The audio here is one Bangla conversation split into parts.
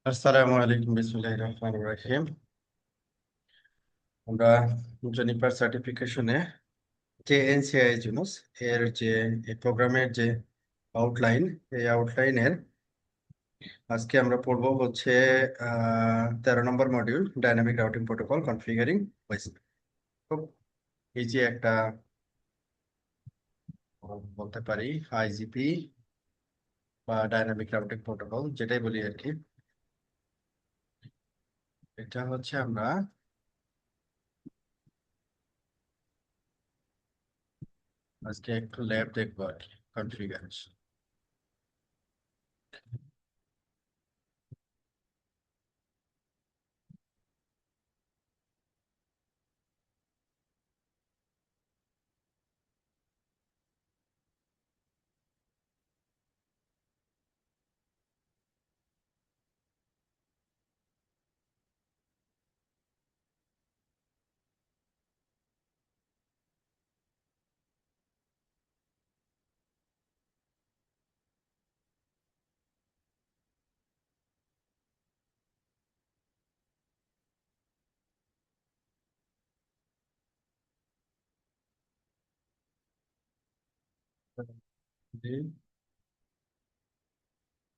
আসসালামু আলাইকুম, বিসমিল্লাহির রহমানির রহিম। আমরা জেনিফার সার্টিফিকেশনে যে এনসিআই জুনুস এর যে এই প্রোগ্রামের যে আউটলাইন, এই আউটলাইনের আজকে আমরা পড়বো হচ্ছে 13 number module, dynamic routing protocol configuring ওয়েস্ট। খুব ইজি একটা বলতে পারি আইজিপি বা ডাইনামিক রাউটিং প্রোটোকল, যেটাই বলি আর কি। এটা হচ্ছে আমরা আজকে একটু ল্যাব দেখবো আর কি, কনফিগারেশন।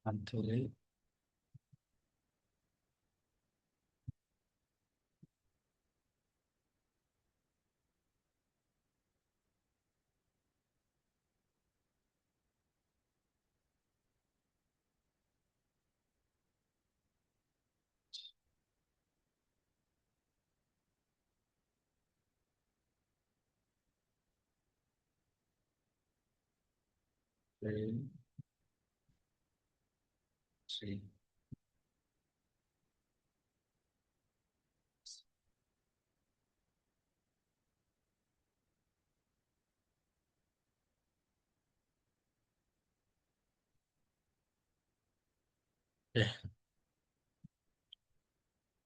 আন্তরিক সেই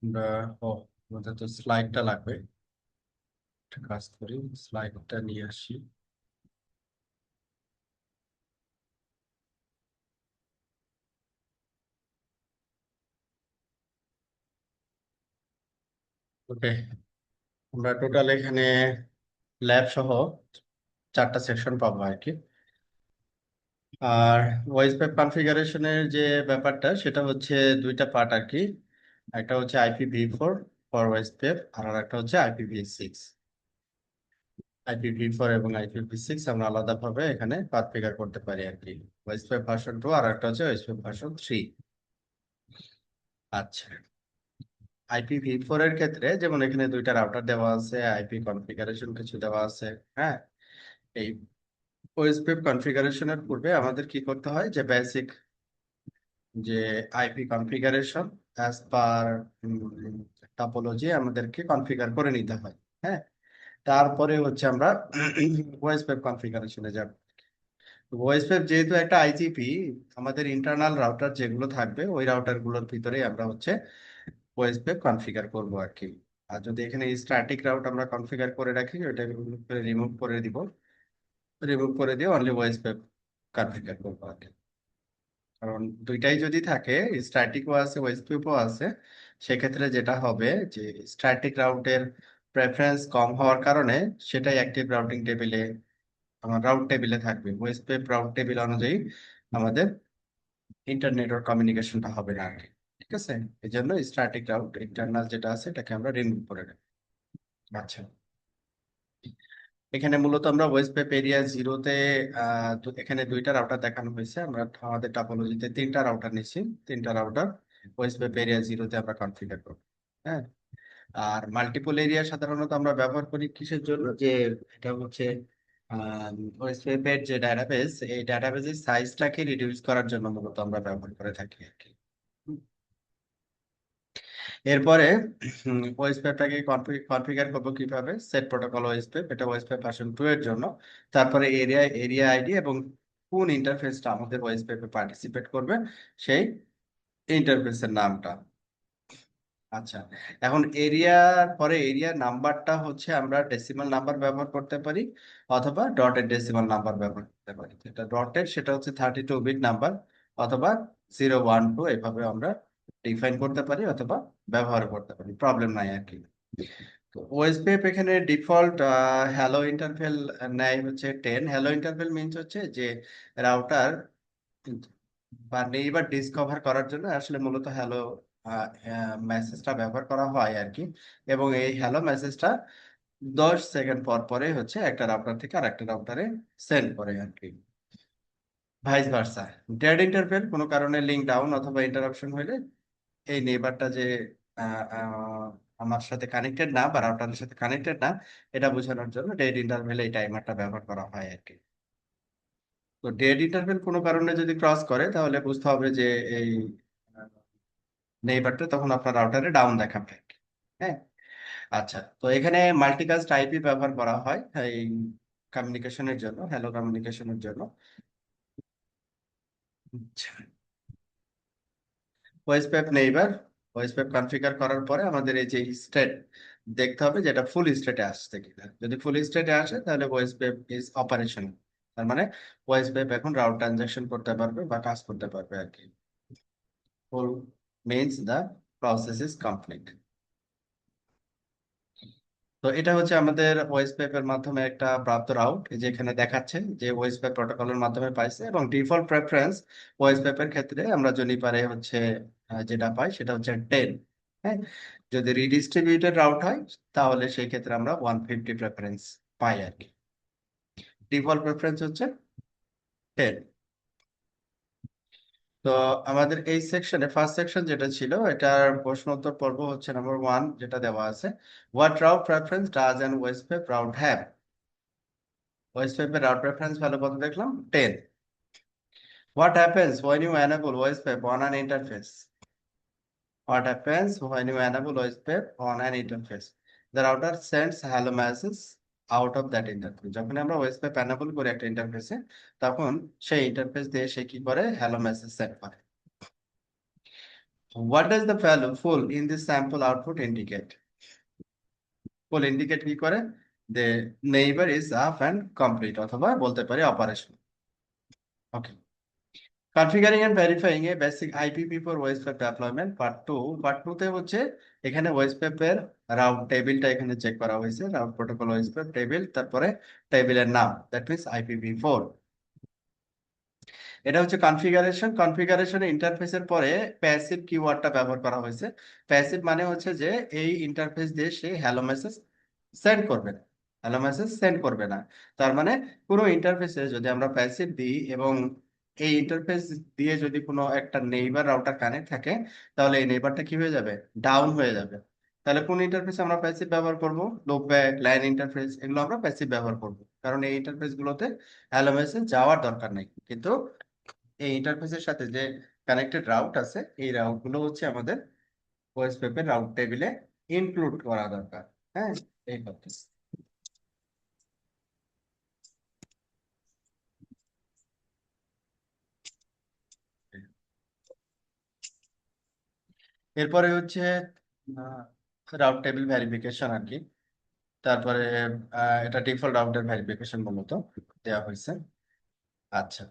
আমরা ও আমাদের তো স্লাইডটা লাগবে। একটা কাজ করি, স্লাইডটা নিয়ে আসি। ওকে, আমরা টোটাল এখানে ল্যাব সহ 4টা সেকশন পাবো আর কি। আর ভয়েস ওয়েব কনফিগারেশনের যে ব্যাপারটা, সেটা হচ্ছে দুইটা পার্ট আর কি। একটা হচ্ছে IPv4 ফর ভয়েস ওয়েব, আর একটা হচ্ছে IPv6। IPv4 এবং IPv6 আমরা আলাদাভাবে এখানে কনফিগার করতে পারি আর কি। ভয়েস ওয়েব ভার্সন 2 আর একটা হচ্ছে ভয়েস ওয়েব ভার্সন 3। আচ্ছা, IPv4 এর ক্ষেত্রে যেমন এখানে দুইটা রাউটার দেওয়া আছে, আইপি কনফিগারেশন কিছু দেওয়া আছে। হ্যাঁ, এই ওএসপিএফ কনফিগারেশনের পূর্বে আমাদের কি করতে হয়, যে বেসিক যে IP configuration as per topology আমাদেরকে কনফিগার করে নিতে হয়। হ্যাঁ, তারপরে হচ্ছে আমরা ওএসপিএফ কনফিগারেশনে যাব। ওএসপিএফ যেহেতু একটা আইজিপি, আমাদের ইন্টারনাল রাউটার যেগুলো থাকবে ওই রাউটার গুলোর ভিতরেই আমরা হচ্ছে ওএসপিএফ কনফিগার করবো আর কি। আর যদি এখানে স্ট্যাটিক রাউট আমরা কনফিগার করে রাখি, ওটা রিমুভ করে দিব। রিমুভ করে দিয়ে অনলি ওএসপিএফ কনফিগার করবো আর কি। কারণ দুইটাই যদি থাকে, স্ট্যাটিকও আছে ওএসপিএফও আছে, সেক্ষেত্রে যেটা হবে যে স্ট্যাটিক রাউটের প্রেফারেন্স কম হওয়ার কারণে সেটাই অ্যাক্টিভ রাউটিং টেবিলে, আমার রাউট টেবিলে থাকবে। ওএসপিএফ রাউট টেবিল অনুযায়ী আমাদের ইন্টারনেট ওর কমিউনিকেশনটা হবে না আর কি। ঠিক আছে, এই জন্য স্ট্যাটিক রাউট ইন্টারনাল যেটা আছে এটাকে আমরা রিমুভ করে রাখি। আচ্ছা, এখানে মূলত আমরা ওয়েস্ট পেপ এরিয়া জিরোতে এখানে দুইটা রাউটার দেখানো হয়েছে। আমরা আমাদের টপোলজিতে তিনটা রাউটার নিচ্ছি। তিনটা রাউটার ওয়েস্ট পেপ এরিয়া জিরোতে আমরা কনফিগার করব। হ্যাঁ, আর মাল্টিপল এরিয়া সাধারণত আমরা ব্যবহার করি কিসের জন্য, যে এটা হচ্ছে ওয়েস্ট পেপের যে ডাটাবেস, এই ডাটাবেসের সাইজটাকে রিডিউস করার জন্য মূলত আমরা ব্যবহার করে থাকি আর কি। এরপরে ওএসপিএফটাকে কনফিগার করবো কিভাবে, সেট প্রোটোকল ওএসপিএফ, এটা ওএসপিএফ ভার্সন 2 এর জন্য। তারপরে এরিয়া আইডি এবং কোন ইন্টারফেসটা আমাদের ওএসপিএফ এ পার্টিসিপেট করবে, সেই ইন্টারফেসের নামটা। আচ্ছা, এখন এরিয়ার পরে এরিয়া নাম্বারটা হচ্ছে আমরা ডেসিমাল নাম্বার ব্যবহার করতে পারি, অথবা ডটেড ডেসিমাল নাম্বার ব্যবহার করতে পারি। যেটা ডটেড সেটা হচ্ছে 32 বিট নাম্বার, অথবা 012 এভাবে আমরা ডিফাইন করতে পারি অথবা ব্যবহার করতে পারি, প্রবলেম নাই আর কি। তো ওএসপিএফ এখানে ডিফল্ট হ্যালো ইন্টারভেল নেয় হচ্ছে 10। হ্যালো ইন্টারভেল মিনস হচ্ছে যে রাউটার বা নেইবার ডিসকভার করার জন্য আসলে মূলত হ্যালো মেসেজটা ব্যবহার করা হয় আর কি। এবং এই হ্যালো মেসেজটা 10 সেকেন্ড পর পরে হচ্ছে একটা রাউটার থেকে আরেকটা রাউটারে সেন্ড করে আর কি, ভাইস ভার্সা। ডেড ইন্টারভেল কোনো কারণে লিঙ্ক ডাউন অথবা ইন্টারাপশন হলে এই নেইবারটা যে আহ, আহ, আমার সাথে কানেক্টেড না বা রাউটারের সাথে কানেক্টেড না, এটা বোঝানোর জন্য ডেড ইন্টারভেল এই টাইমারটা ব্যবহার করা হয় আর কি। তো ডেড ইন্টারভেল কোনো কারণে যদি ক্রস করে তাহলে বুঝতে হবে যে এই নেইবারটা তখন আপনার রাউটারে ডাউন দেখাবে আর কি। হ্যাঁ। আচ্ছা, তো এখানে মাল্টিকাস্ট আইপি ব্যবহার করা হয় এই কমিউনিকেশনের জন্য, হ্যালো কমিউনিকেশনের জন্য। আচ্ছা, ওয়েসপ্যাপ নেইবার, ওয়েসপ্যাপ কনফিগার করার পরে আমাদের এই যে স্টেট দেখতে হবে যেটা ফুল স্টেটে আসছে কিনা। যদি ফুল স্টেটে আসে তাহলে ওয়েসপ্যাপ ইজ অপারেশন, তার মানে ওয়েসপ্যাপ এখন রাউট ট্রানজাকশন করতে পারবে বা কাজ করতে পারবে আর কি। Full means the process is complete. তো এটা হচ্ছে আমাদের ওয়েসপ্যাপ এর মাধ্যমে একটা প্রাপ্ত রাউট, যেখানে দেখাচ্ছে যে ওয়েসপ্যাপ প্রোটোকলের মাধ্যমে পাইছে, এবং ডিফল্ট প্রেফারেন্স ওয়েসপ্যাপ এর ক্ষেত্রে আমরা যদি পারে হচ্ছে যেটা পাই সেটা হচ্ছে 10। হ্যাঁ, যদি রিডিস্ট্রিবিউটেড রাউট হয় তাহলে সেই ক্ষেত্রে আমরা 150 প্রেফারেন্স পাই আর কি। ডিফল্ট প্রেফারেন্স হচ্ছে 10। তো আমাদের এই সেকশনে ফার্স্ট সেকশন যেটা ছিল এটার প্রশ্ন উত্তর পর্ব হচ্ছে নাম্বার 1, যেটা দেওয়া আছে, what route preference does an OSPF route have. ওয়েসপ্যাপের রাউট প্রেফারেন্স ভ্যালু কত দেখলাম? 10। What happens when you enable WSPAP on an interface? What happens when you enable WSPAP on an interface? The router sends hello message out of that interface. যখন আমরা WSPAP enable করি একটা ইন্টারফেসে, তখন সেই ইন্টারফেস দিয়ে সে কি করে? হ্যালো মেসেজ সেন্ড করে। What does the value full in this sample output indicate? Full indicate কি করে? The neighbor is up and complete অথবা বলতে পারি operation. Okay. Configuring and verifying a basic IPv for OSPF development part 2 তে হচ্ছে এখানে ওয়েসপ্যাপ এর রাউট টেবিলটা এখানে চেক করা হয়েছে, রাউট প্রোটোকল ওয়েসপ্যাপ টেবিল, তারপরে টেবিলের নাম, দ্যাট মিন্স আইপিভি4। এটা হচ্ছে কনফিগারেশন। কনফিগারেশনে ইন্টারফেসের পরে প্যাসিভ কিওয়ার্ডটা ব্যবহার করা হয়েছে। প্যাসিভ মানে হচ্ছে যে এই ইন্টারফেস দিয়ে সে হ্যালো মেসেজ সেন্ড করবে না, হ্যালো মেসেজ সেন্ড করবে না। তার মানে পুরো ইন্টারফেসে যদি আমরা প্যাসিভ দিই এবং এই ইন্টারফেস দিয়ে যদি কোনো একটা নেইবার রাউটার কানেক্ট থাকে, তাহলে এই নেইবারটা কি হয়ে যাবে? ডাউন হয়ে যাবে। তাহলে কোন ইন্টারফেস আমরা প্যাসিভ ব্যবহার করব? লুপ ব্যাক, লাইন ইন্টারফেস, এগুলো আমরা প্যাসিভ ব্যবহার করব, কারণ এই ইন্টারফেস গুলোতে হ্যালো মেসেজ যাওয়ার দরকার নেই। কিন্তু এই ইন্টারফেসের সাথে যে কানেক্টেড রাউট আছে, এই রাউট গুলো হচ্ছে আমাদের ওএসপিএফ এর রাউট টেবিলে ইনক্লুড করা দরকার। হ্যাঁ, এই কথা। এরপরে হচ্ছে রাউট টেবিল ভেরিফিকেশন আর কি। তারপরে এটা ডিফল্ট রাউটের ভেরিফিকেশন মূলত দেওয়া হয়েছে। আচ্ছা,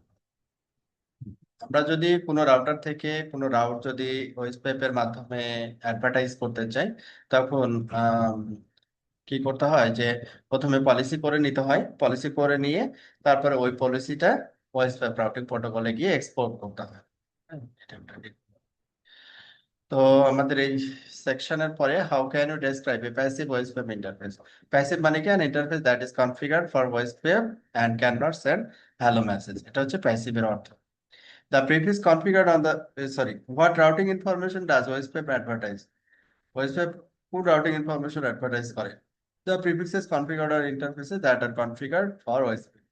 আমরা যদি কোনো রাউটার থেকে কোনো রাউট যদি ওএসপিএফ এর মাধ্যমে অ্যাডভার্টাইজ করতে চাই, তখন কি করতে হয় যে প্রথমে পলিসি করে নিতে হয়। পলিসি করে নিয়ে তারপরে ওই পলিসিটা ওএসপিএফ রাউটিং প্রোটোকলে গিয়ে এক্সপোর্ট করতে হয়। হ্যাঁ, এটা একটা তো আমাদের এই সেকশনের পরে how can you describe a passive OSPF interface. Passive মানে কি? An interface that is configured for OSPF and can not send hello message, এটা হচ্ছে প্যাসিভের অর্থ। The prefix configured on the, sorry, what routing information does OSPF advertise. OSPF কোন রাউটিং ইনফরমেশন অ্যাডভার্টাইজ করে? The prefixes configured are interfaces that are configured for OSPF।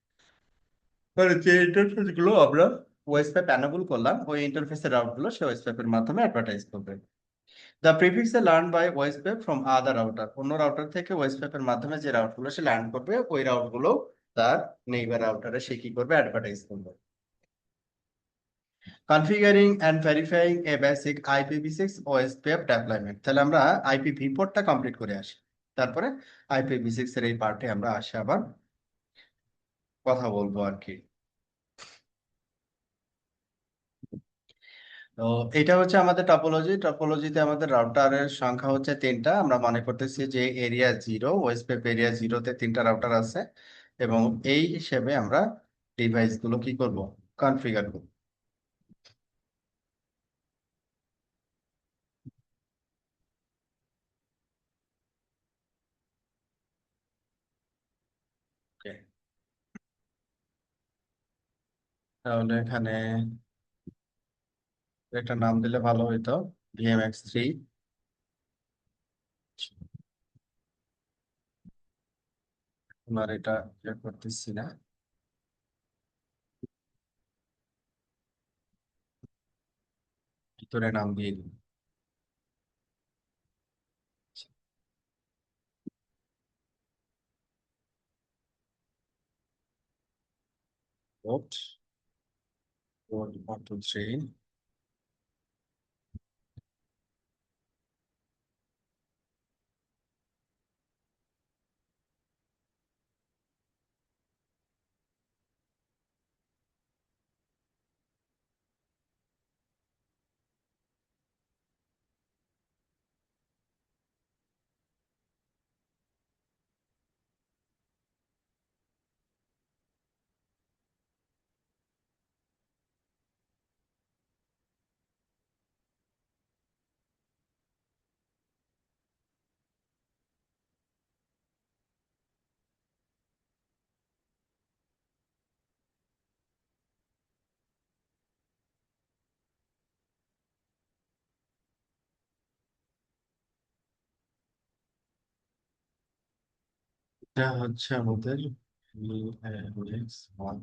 মানে যে ইন্টারফেস গুলো আমরা ওয়েসপ্যাপ এনেবল করলাম, ওই ইন্টারফেসের রাউট গুলো সে ওয়েসপ্যাপ এর মাধ্যমে অ্যাডভার্টাইজ করবে। The prefix learn by OSPF from other router. অন্য রাউটার থেকে ওয়েসপ্যাপ এর মাধ্যমে যে রাউট গুলো সে লার্ন করবে, ওই রাউট গুলো তার নেইবার রাউটারে সে কি করবে? অ্যাডভার্টাইজ করবে। Configuring and verifying a basic IPv6 OSPF development. তাহলে আমরা IPv4টা কমপ্লিট করে আসি, তারপরে IPv6 এর এই পার্টে আমরা আসি আবার কথা বলবো আর কি। তো এটা হচ্ছে আমাদের টপোলজি। টপোলজিতে আমাদের রাউটারের সংখ্যা হচ্ছে তিনটা। আমরা মনে করতেছি যে এরিয়া জিরো, ওয়েস্টপেপ এরিয়া জিরোতে তিনটা রাউটার আছে, এবং এই হিসেবে আমরা ডিভাইস গুলো কি করব, কনফিগার করব। Okay, তাহলে এখানে একটা নাম দিলে ভালো হইতো, VMX3। আর এটা ইয়ে করতেছি না, ভিতরে নাম দিয়ে দিই। পোর্ট 1 2 3। এটা হচ্ছে আমাদের VMX1।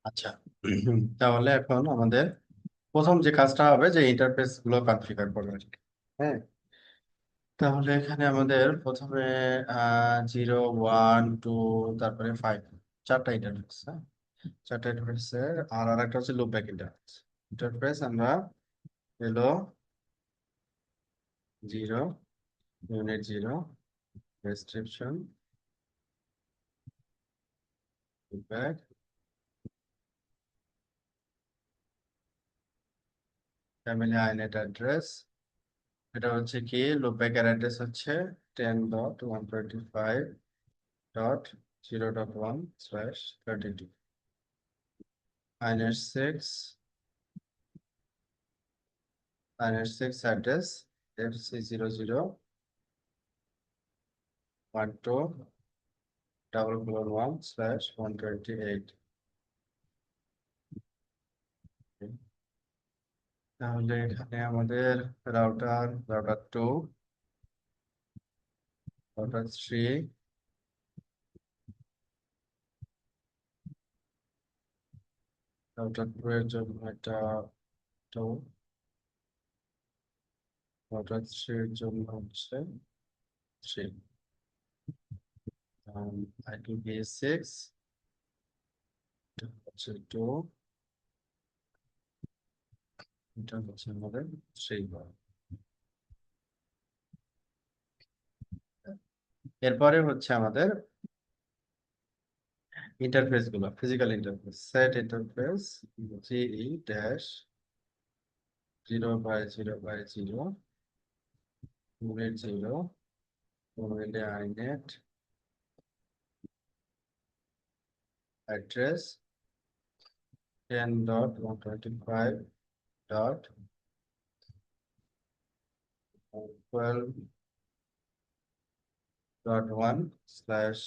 আচ্ছা, তাহলে এখন আমাদের প্রথম যে কাজটা হবে যে ইন্টারফেস গুলো কনফিগার করবে আর কি। হ্যাঁ, তাহলে এখানে আমাদের প্রথমে 0 1 2 তারপরে 5, চারটা ইন্টারফেস। হ্যাঁ, চারটা ইন্টারফেসের আর একটা হচ্ছে লুপ ব্যাক ইন্টারফেস। ইন্টারফেস আমরা হলো 0, unit 0, description, loopback, family inet address. এটা হচ্ছে কি, লুপ ব্যাকের অ্যাড্রেস হচ্ছে 10.125.0.1/32। inet 6 address FC0012:1/128। তাহলে এখানে আমাদের রাউটার 2, রাউটার 3, রাউটার 2 এর জন্য এটা 2, রাউটার 3 এর জন্য হচ্ছে 3। IPv6 হচ্ছে 2, এটা হচ্ছে আমাদের 3 বার। এরপরে হচ্ছে আমাদের ইন্টারফেস গুলো, physical interface. Set interface GE dash 0/0/0 unit 0 মোবাইলে আইনেট অ্যাড্রেস 10.125.12.1 স্ল্যাশ,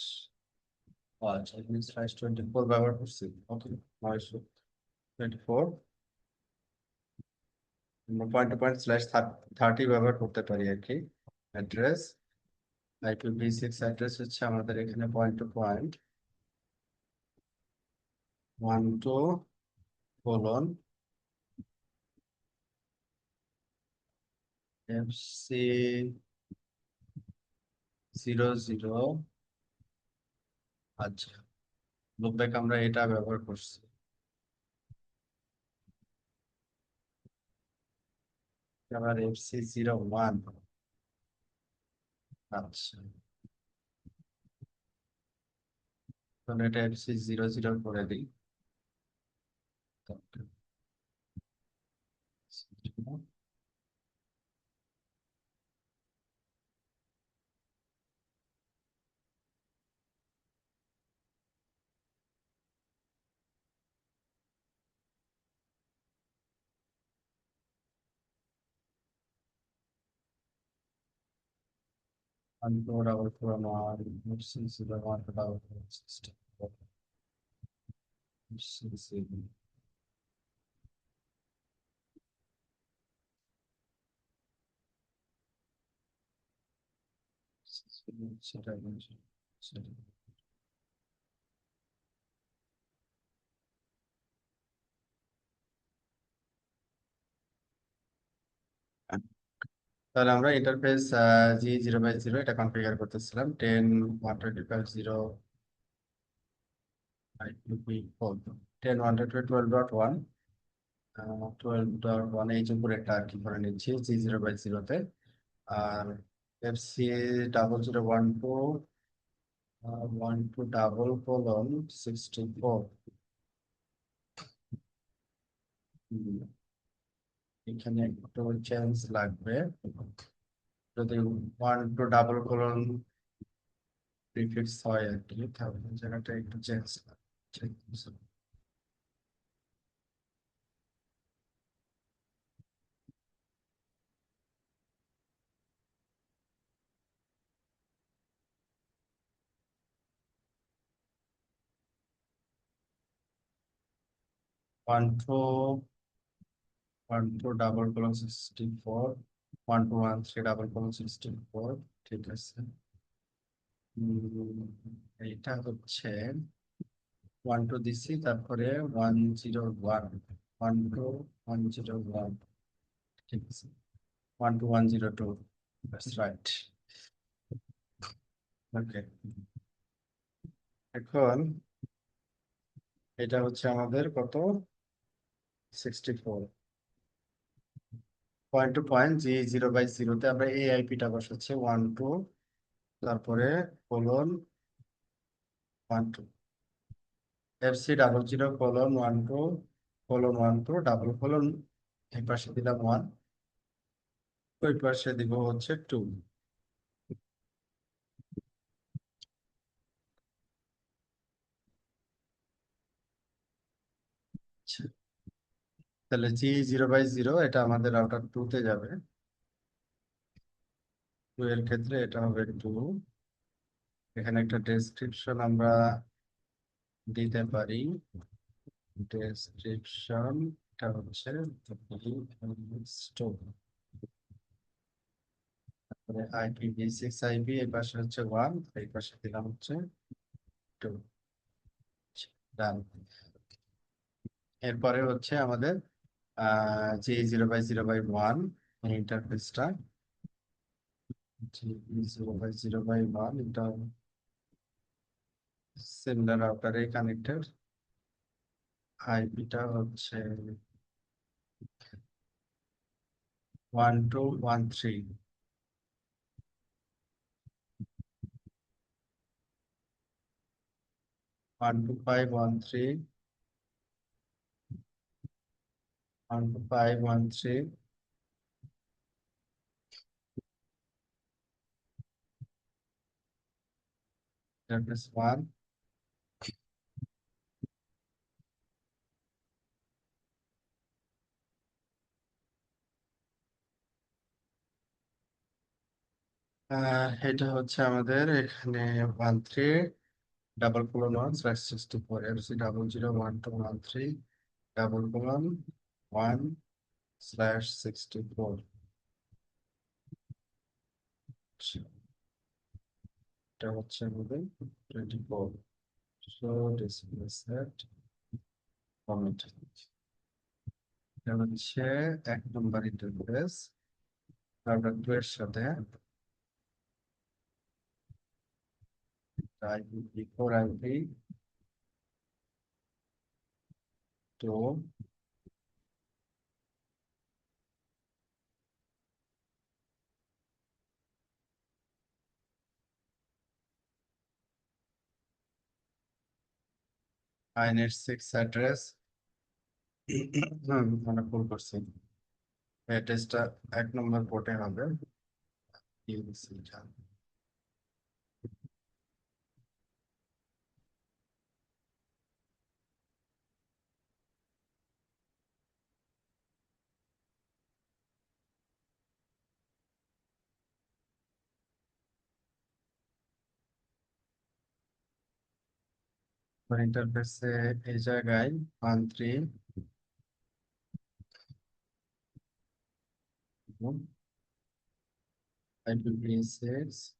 আচ্ছা এখানে স্ল্যাশ 24 ব্যবহার করছি। ওকে, 924 পয়েন্ট টু পয়েন্ট স্ল্যাশ 30 ব্যবহার করতে পারি আর কি। অ্যাড্রেস IPv6 অ্যাড্রেস হচ্ছে আমাদের এখানে পয়েন্ট টু পয়েন্ট 12 FC00। আচ্ছা, লুপব্যাক আমরা এটা ব্যবহার করছি। আবার FC01। আচ্ছা, তাহলে এটা FC00 করে দিই। Unload our from our FC01 about system. FC0। সেটা বলছি, সেটা। তাহলে আমরা ইন্টারফেস G0/0 এটা কনফিগার করতেছিলাম। 10.125.0 IPv4 10.125.12.1 12.1 এই যে উপরে একটা আর কি করে নিচ্ছি G0/0 তে। আর FC0012 এখানে একটু চেঞ্জ লাগবে। যদি 12 প্রিফিক্স হয় আর কি, তাহলে জায়গাটা একটু চেঞ্জ লাগবে। 12 12:64 ঠিক আছে। এটা হচ্ছে 12 দিছি, তারপরে 101 12101 ঠিক আছে। 12102 দ্যাটস রাইট। ওকে, এখন এটা হচ্ছে আমাদের কত, 64 পয়েন্ট টু পয়েন্ট G0/0 তে আমরা এই আইপিটা বসাচ্ছি 12, তারপরে কোলন 12 FC00:12:12 এই পাশে দিলাম 1, ওই পাশে দিব হচ্ছে 2। তাহলে G0/0 এটা আমাদের রাউটার 2 তে যাবে। 2 এর ক্ষেত্রে এটা হবে 2। এখানে একটা ডেসক্রিপশন আমরা দিতে পারি। ডেসক্রিপশন এটা হচ্ছে স্টোর, তারপরে IPv6 আইপি এই পাশে হচ্ছে 1, এই পাশে দিলাম হচ্ছে 2। ডান। এরপরে হচ্ছে আমাদের G0/0/1 ইন্টারফেসটা, G0/0/1 এটা সিমিলার রাউটারে কানেক্টেড। আইপিটা হচ্ছে 1213, 12513, 12513, ইন্টারফেস 1। এটা হচ্ছে আমাদের এখানে 13:1/1/64, এফসি 001213:1/1/64। এটা হচ্ছে আমাদের 24। সো ডিসপ্লে সেট কমেন্ট, এটা হচ্ছে 1 নম্বর ইন্টারফেস রাউটার 2 এর সাথে। আইপি 4, আইপি তো আইনের 6 অ্যাড্রেস মানে ভুল করছি। অ্যাড্রেসটা 1 নম্বর পোর্টে হবে। ইন্টারফেসে এই জায়গায় 13 IPv6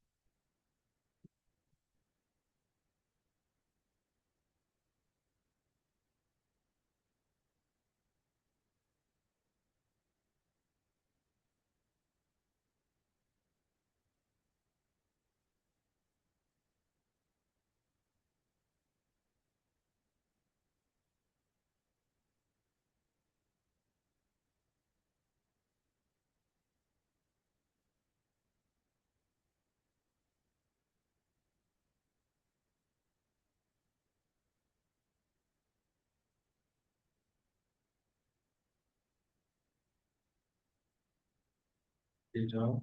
0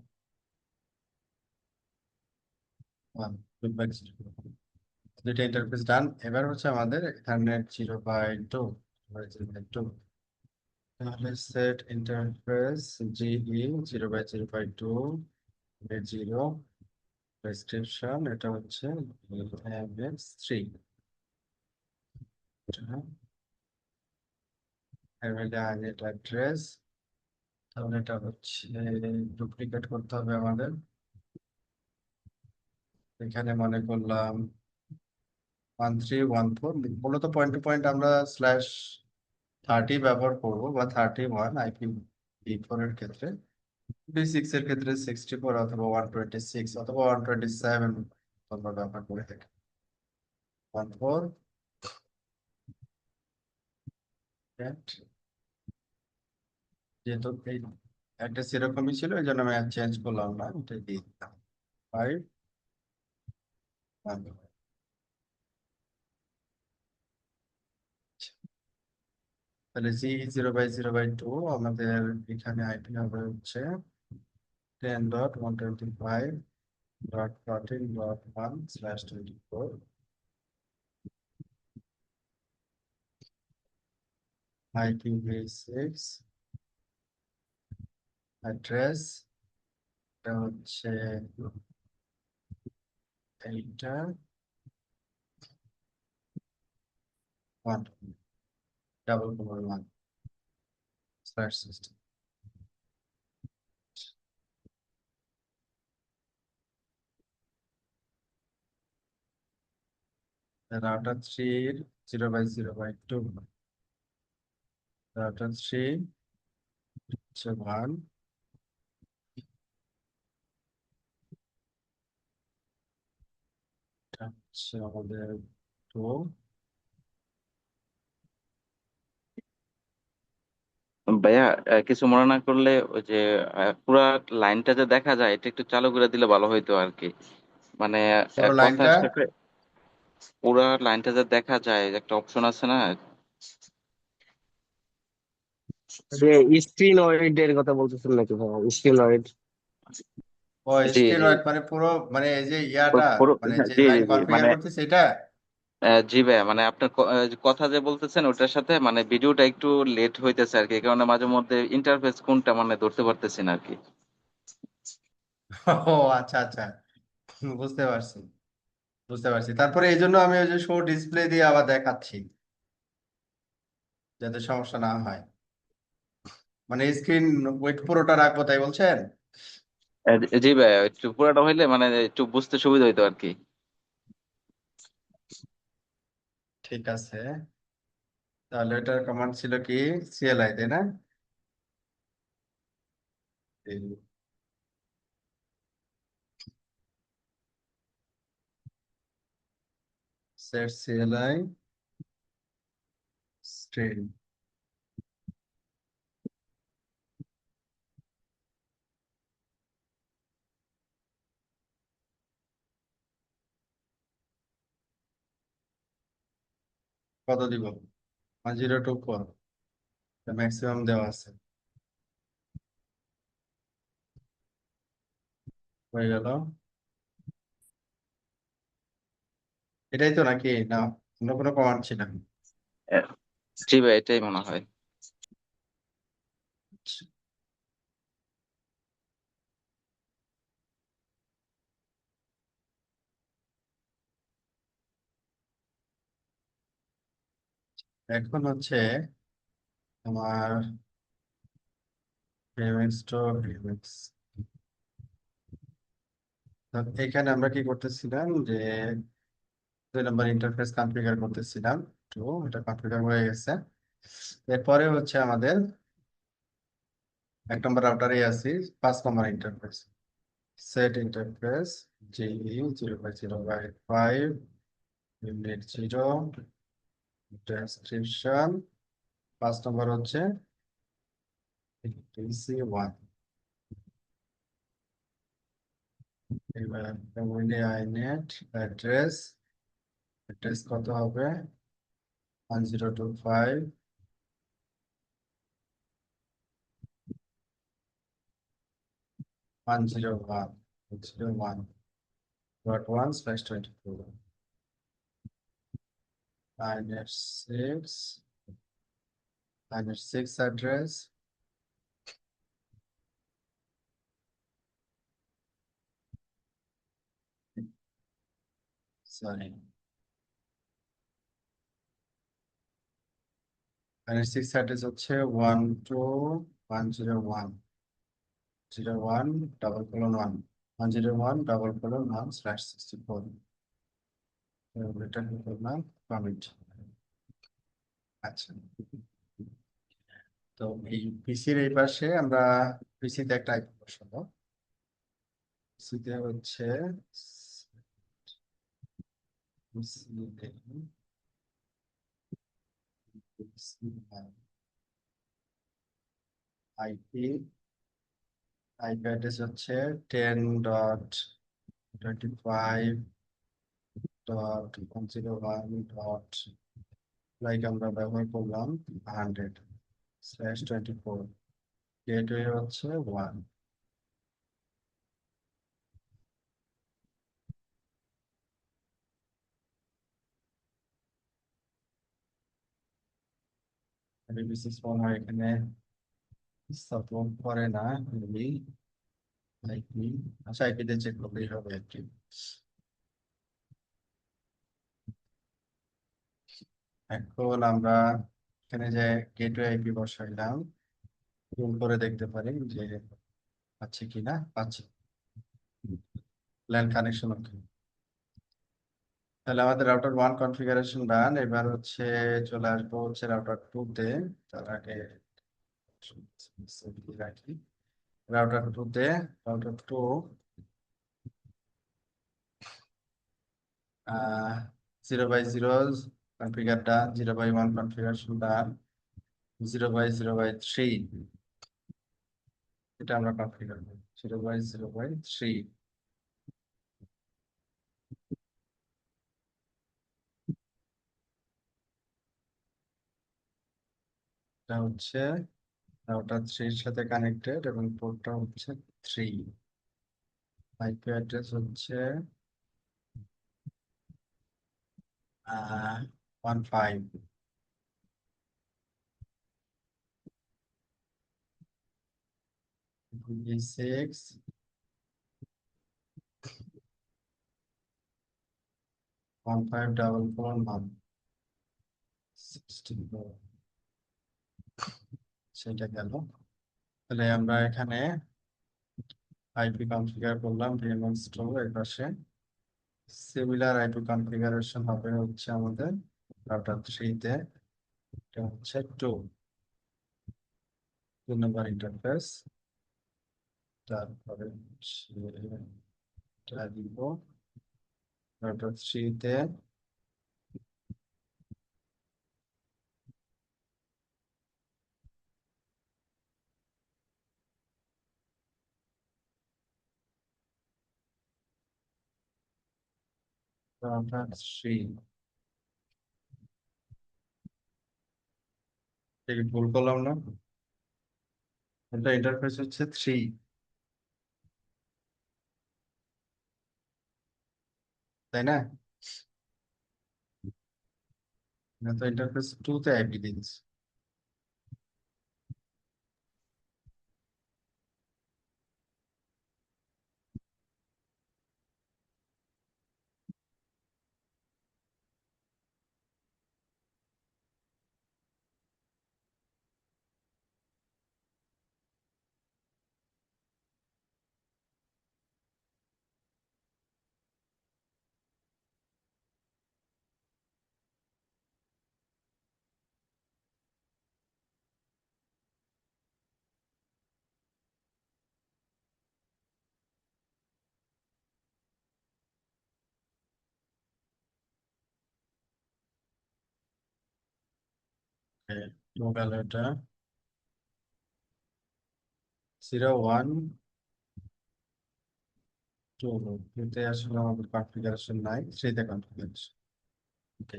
1। দুইটা ইন্টারফেস ডান। এবার হচ্ছে আমাদের ইথারনেট 0/2। তাহলে সেট ইন্টারফেস জিই 0/0/2 0 ডেসক্রিপশন, এটা হচ্ছে LMS3। নেট অ্যাড্রেস, তাহলে এটা হচ্ছে ডুপ্লিকেট করতে হবে আমাদের। এখানে মনে করলাম 1314। মূলত পয়েন্ট টু পয়েন্ট আমরা /30 ব্যবহার করব, বা 31 IPv4 এর ক্ষেত্রে। V6 এর ক্ষেত্রে 64 অথবা 126 অথবা 127 আমরা ব্যবহার করে থাকি। 14 যেহেতু এই অ্যাড্রেস এরকমই ছিল, এই জন্য আমি আর চেঞ্জ করলাম না, এটা দিয়ে দিলাম 5 1। তাহলে G0/0/2 আমাদের এখানে আইপি হবে হচ্ছে 10.125.14.1/24। IPv6 অ্যাড্রেস, এটা হচ্ছে এইটা 1:1/system। রাউটার 3 0/0/2, রাউটার 3 হচ্ছে 1। এটা হচ্ছে আমাদের টু। ভাইয়া, কিছু মনে না করলে ওই যে পুরা লাইনটা যে দেখা যায় এটা একটু চালু করে দিলে ভালো হইতো আর কি। মানে পুরো কথার লাইনটা। সাথে পুরা লাইনটা যে দেখা যায় একটা অপশন আছে না। যে স্ক্রিনয়েড এর কথা বলতেছেন নাকি ভাই? স্ক্রিনয়েড। ও জি জি। স্টেরয়েড মানে পুরো, মানে এই যে ইয়াটা, পুরো মানে হ্যাঁ, যে জি জি লাইন জি কনফিগার মানে করতেছে এটা। জি ভাইয়া, মানে আপনার কথা যে বলতেছেন ওটার সাথে মানে ভিডিওটা একটু লেট হইতেছে আর কি, এই কারণে মাঝে মধ্যে ইন্টারফেস কোনটা মানে ধরতে পারতেছি না আর কি। ও আচ্ছা আচ্ছা, বুঝতে পারছি, বুঝতে পারছি। তারপরে এই জন্য আমি ওই যে শো ডিসপ্লে দিয়ে আবার দেখাচ্ছি, যাতে সমস্যা না হয়। মানে স্ক্রিন ওয়েট পুরোটা রাখবো তাই বলছেন? জি ভাইয়া, একটু পুরাটা হইলে মানে একটু বুঝতে সুবিধা হইতো আর কি। ঠিক আছে, তাহলে এটার কমান্ড ছিল কি? সিএলআই, তাই না? Set CLI string. কত দিব? 024, ম্যাক্সিমাম দেওয়া আছে। হয়ে গেল। এটাই তো নাকি, না অন্য কোনো কমান্ড ছিল? আহ, জি ভাই, এটাই মনে হয়। এখন হচ্ছে আমার ভিএমএক্স টু ভিএমএক্স। এখানে আমরা কি করতেছিলাম যে 2 নম্বর ইন্টারফেস কনফিগার করতেছিলাম। তো এটা কনফিগার হয়ে গেছে। এরপরে হচ্ছে আমাদের 1 নম্বর রাউটারে আছি, 5 নম্বর interface. Set interface GE 0/0/5 unit 0 description. 5 number হচ্ছে PC1। এবার ফ্যামিলি আইনেট অ্যাড্রেস, অ্যাড্রেস কত হবে? 1025 101 101/24 inet 6 inet 6 address. Sorry, inet 6 address হচ্ছে 1210101/101/1/1/64। এটা কি করলাম? কমিট। আচ্ছা, তো এই পিসির এই পাশে আমরা পিসিতে একটা আইপি বসাবো। পিসিতে হচ্ছে আইপি আইপি অ্যাড্রেস হচ্ছে 10.25.101. লাইক আমরা ব্যবহার করলাম 100/24। গেটওয়ে হচ্ছে 1। বিসিএস মনে হয় এখানে সাপোর্ট করে না, মেবি আইপি। আচ্ছা, আইপি দিয়ে চেক করলেই হবে আর কি। এখন আমরা এখানে যে গেটওয়ে আইপি বসাইলাম, জুম করে দেখতে পারি যে পাচ্ছি কিনা। পাচ্ছি, ল্যান্ড কানেকশন ওকে। তাহলে আমাদের রাউটার 1 কনফিগারেশন ডান। এবার হচ্ছে চলে আসবো হচ্ছে রাউটার 2 তে। তার আগে রাখি রাউটার 2 তে। রাউটার 2 0/0 কনফিগার ডান, 0/1 কনফিগারেশন ডান, 0/0/3 এটা আমরা কনফিগার করব, 0/0/3 এটা হচ্ছে রাউটার 3 এর সাথে কানেক্টেড এবং পোর্টটা হচ্ছে 3। আইপি অ্যাড্রেস হচ্ছে 15 6 1544 64 সেটা গেল। তাহলে আমরা এখানে আইপি কনফিগার করলাম ভিএমএস টু এর পাশে। সিমিলার আইপি কনফিগারেশন হবে হচ্ছে আমাদের রাউটার 3 তে। এটা হচ্ছে 2 নম্বর ইন্টারফেস। তারপরে হচ্ছে এটা দিব রাউটার 3 তে। রাউটার 3 থেকে ভুল করলাম না? এটা ইন্টারফেস হচ্ছে 3, তাই না? এটা তো ইন্টারফেস 2 তে আইপি দিয়েছি। টোটাল এটা 0 1 2, এতে আসলে আমাদের কনফিগারেশন নাই, থ্রিতে কনফিগারেশন। ওকে,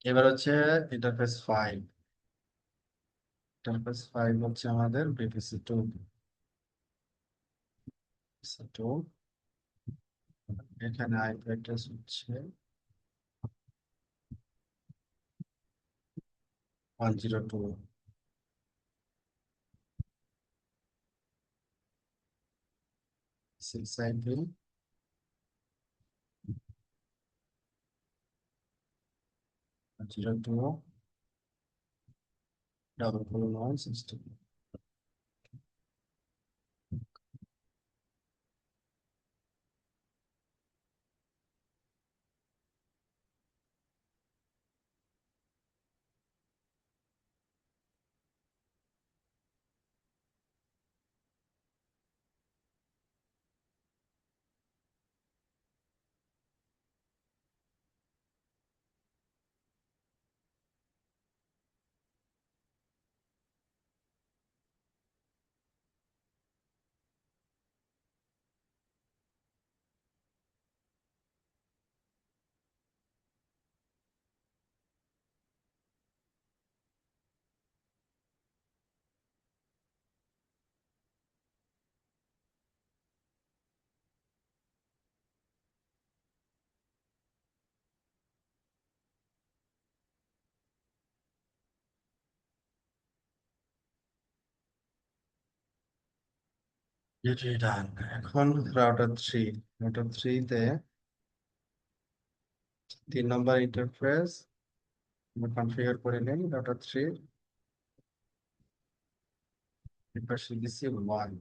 এবার হচ্ছে ইন্টারফেস 5। ইন্টারফেস 5 হচ্ছে আমাদের বিপিসি 2। এখানে আইপি অ্যাড্রেস হচ্ছে 102 6 আইপি 102 111 এটি ডান। এখন রাউটার 3 তে 3 নম্বর ইন্টারফেস আমরা কনফিগার করে নিই। রাউটার 3 এর পাশে দিচ্ছি 1।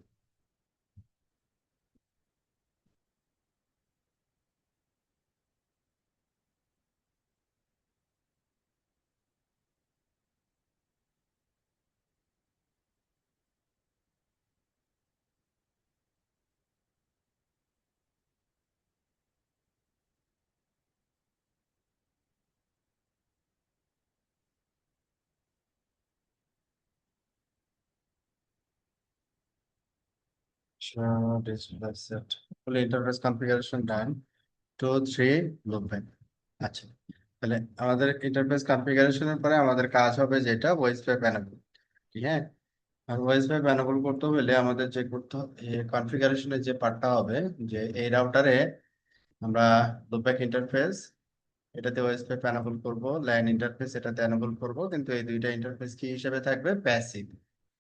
display set full interface configuration done 2 3 loopback আচ্ছা তাহলে আমাদের ইন্টারফেস কনফিগারেশনের পরে আমাদের কাজ হবে যেটা ওয়েস ওয়েব এনাবল হ্যাঁ আর ওয়েস ওয়েব এনাবল করতে হলে আমাদের যে করতে কনফিগারেশনের যে পার্টটা হবে যে এই রাউটারে আমরা লুপব্যাক ইন্টারফেস এটাতে ওয়েস ওয়েব এনাবল করব ল্যান ইন্টারফেস এটাতে এনাবল করব কিন্তু এই দুইটা ইন্টারফেস কি হিসেবে থাকবে প্যাসিভ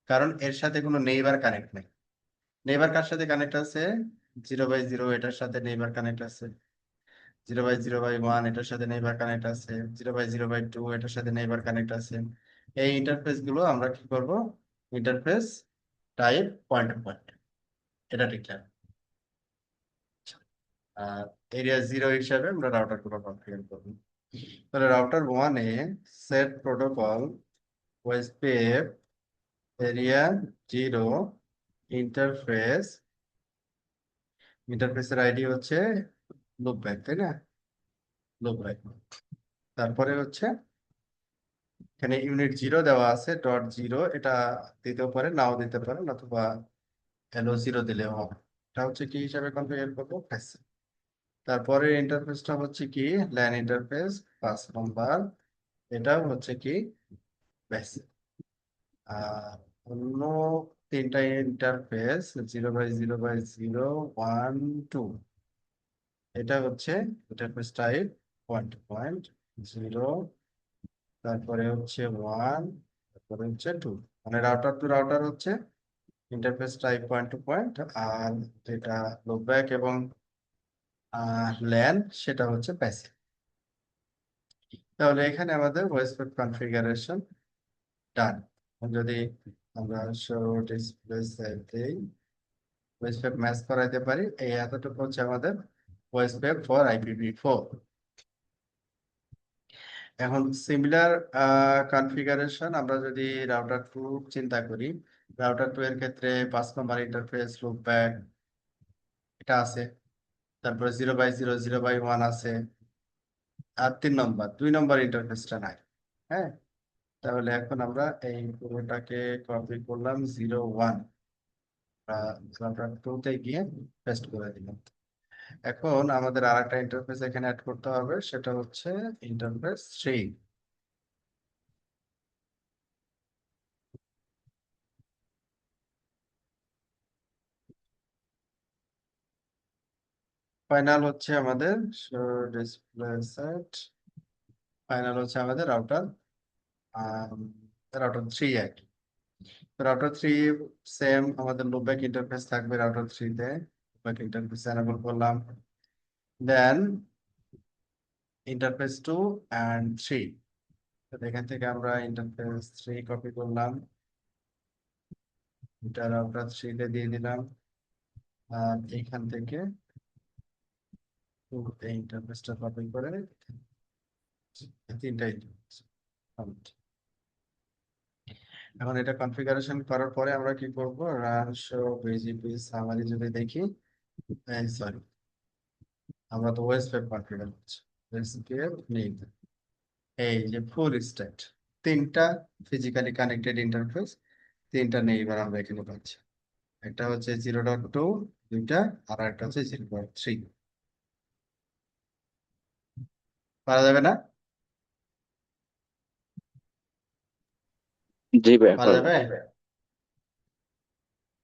কারণ এর সাথে কোনো নেইবার কানেক্ট নেই নেইবার কার সাথে কানেক্ট আছে 0/0 এটার সাথে নেইবার কানেক্ট আছে 0/0/1 এটার সাথে নেইবার কানেক্ট আছে 0/0/2 এটার সাথে নেইবার কানেক্ট আছে এই ইন্টারফেস গুলো আমরা কি করব interface type point to point এটা ডিক্লেয়ার আর এরিয়া 0 হিসাবে আমরা রাউটার গুলো কনফিগার করব তাহলে রাউটার 1 এ set protocol OSPF area 0 interface ইন্টারফেসের আইডি হচ্ছে লুপব্যাক তাই না লুপব্যাক তারপরে হচ্ছে এখানে ইউনিট 0 দেওয়া আছে .0 এটা দিতেও পারে নাও দিতে পারে অথবা hello 0 দিলেও হবে এটা হচ্ছে কি হিসাবে কনফিগার করবো প্যাসিভ তারপরে ইন্টারফেসটা হচ্ছে কি ল্যান ইন্টারফেস 5 নম্বর এটাও হচ্ছে কি প্যাসিভ আর অন্য তিনটা ইন্টারফেস 0/0/0 1 2 এটা হচ্ছে interface type point to point 0 তারপরে হচ্ছে 1 তারপরে হচ্ছে 2 মানে রাউটার টু রাউটার হচ্ছে interface type point to point আর যেটা লুপব্যাক এবং ল্যান সেটা হচ্ছে প্যাসিভ তাহলে এখানে আমাদের ওয়েবসাইট কনফিগারেশন ডান যদি আমরা শো ডিসপ্লে সেট দেই ওয়েবসাইট ম্যাচ করাইতে পারি এই এতটুকু হচ্ছে আমাদের ওয়েবসাইট ফর IPv4 এখন সিমিলার কনফিগারেশন আমরা যদি রাউটার 2 চিন্তা করি রাউটার 2 এর ক্ষেত্রে 5 নম্বর ইন্টারফেস লুপব্যাক এটা আছে তারপরে 0/0 0/1 আছে আর 3 নম্বর 2 নম্বর ইন্টারফেসটা নাই হ্যাঁ তাহলে এখন আমরা এই পুরোটাকে কপি করলাম 0 1 রাউটার 2 তে গিয়ে পেস্ট করে দিলাম এখন আমাদের আরেকটা ইন্টারফেস এখানে অ্যাড করতে হবে সেটা হচ্ছে ইন্টারফেস 3 ফাইনাল হচ্ছে আমাদের ডিসপ্লে সেট ফাইনাল হচ্ছে আমাদের রাউটার রাউটার 3 আর কি রাউটার 3 সেম আমাদের লুপব্যাক ইন্টারফেস থাকবে রাউটার 3 তে লুপব্যাক ইন্টারফেস এনেবল করলাম দেন ইন্টারফেস 2 এন্ড 3 এখান থেকে আমরা ইন্টারফেস 3 কপি করলাম এটা রাউটার 3 তে দিয়ে দিলাম আর এখান থেকে এই ইন্টারফেসটা কপি করে তিনটা interface complete। এখন এটা কনফিগারেশন করার পরে আমরা কি করব রান শো বিজিপি সামারি যদি দেখি সরি আমরা তো ওয়েস ওয়েব কনফিগার করছি ওয়েব নেই এই যে ফুল স্ট্যাক তিনটা ফিজিক্যালি কানেক্টেড ইন্টারফেস তিনটা নেই এবার আমরা এখানে পাচ্ছি একটা হচ্ছে 0.2 দুইটা আর একটা হচ্ছে 0.3 পারা যাবে না জি ভাই পারা যাবে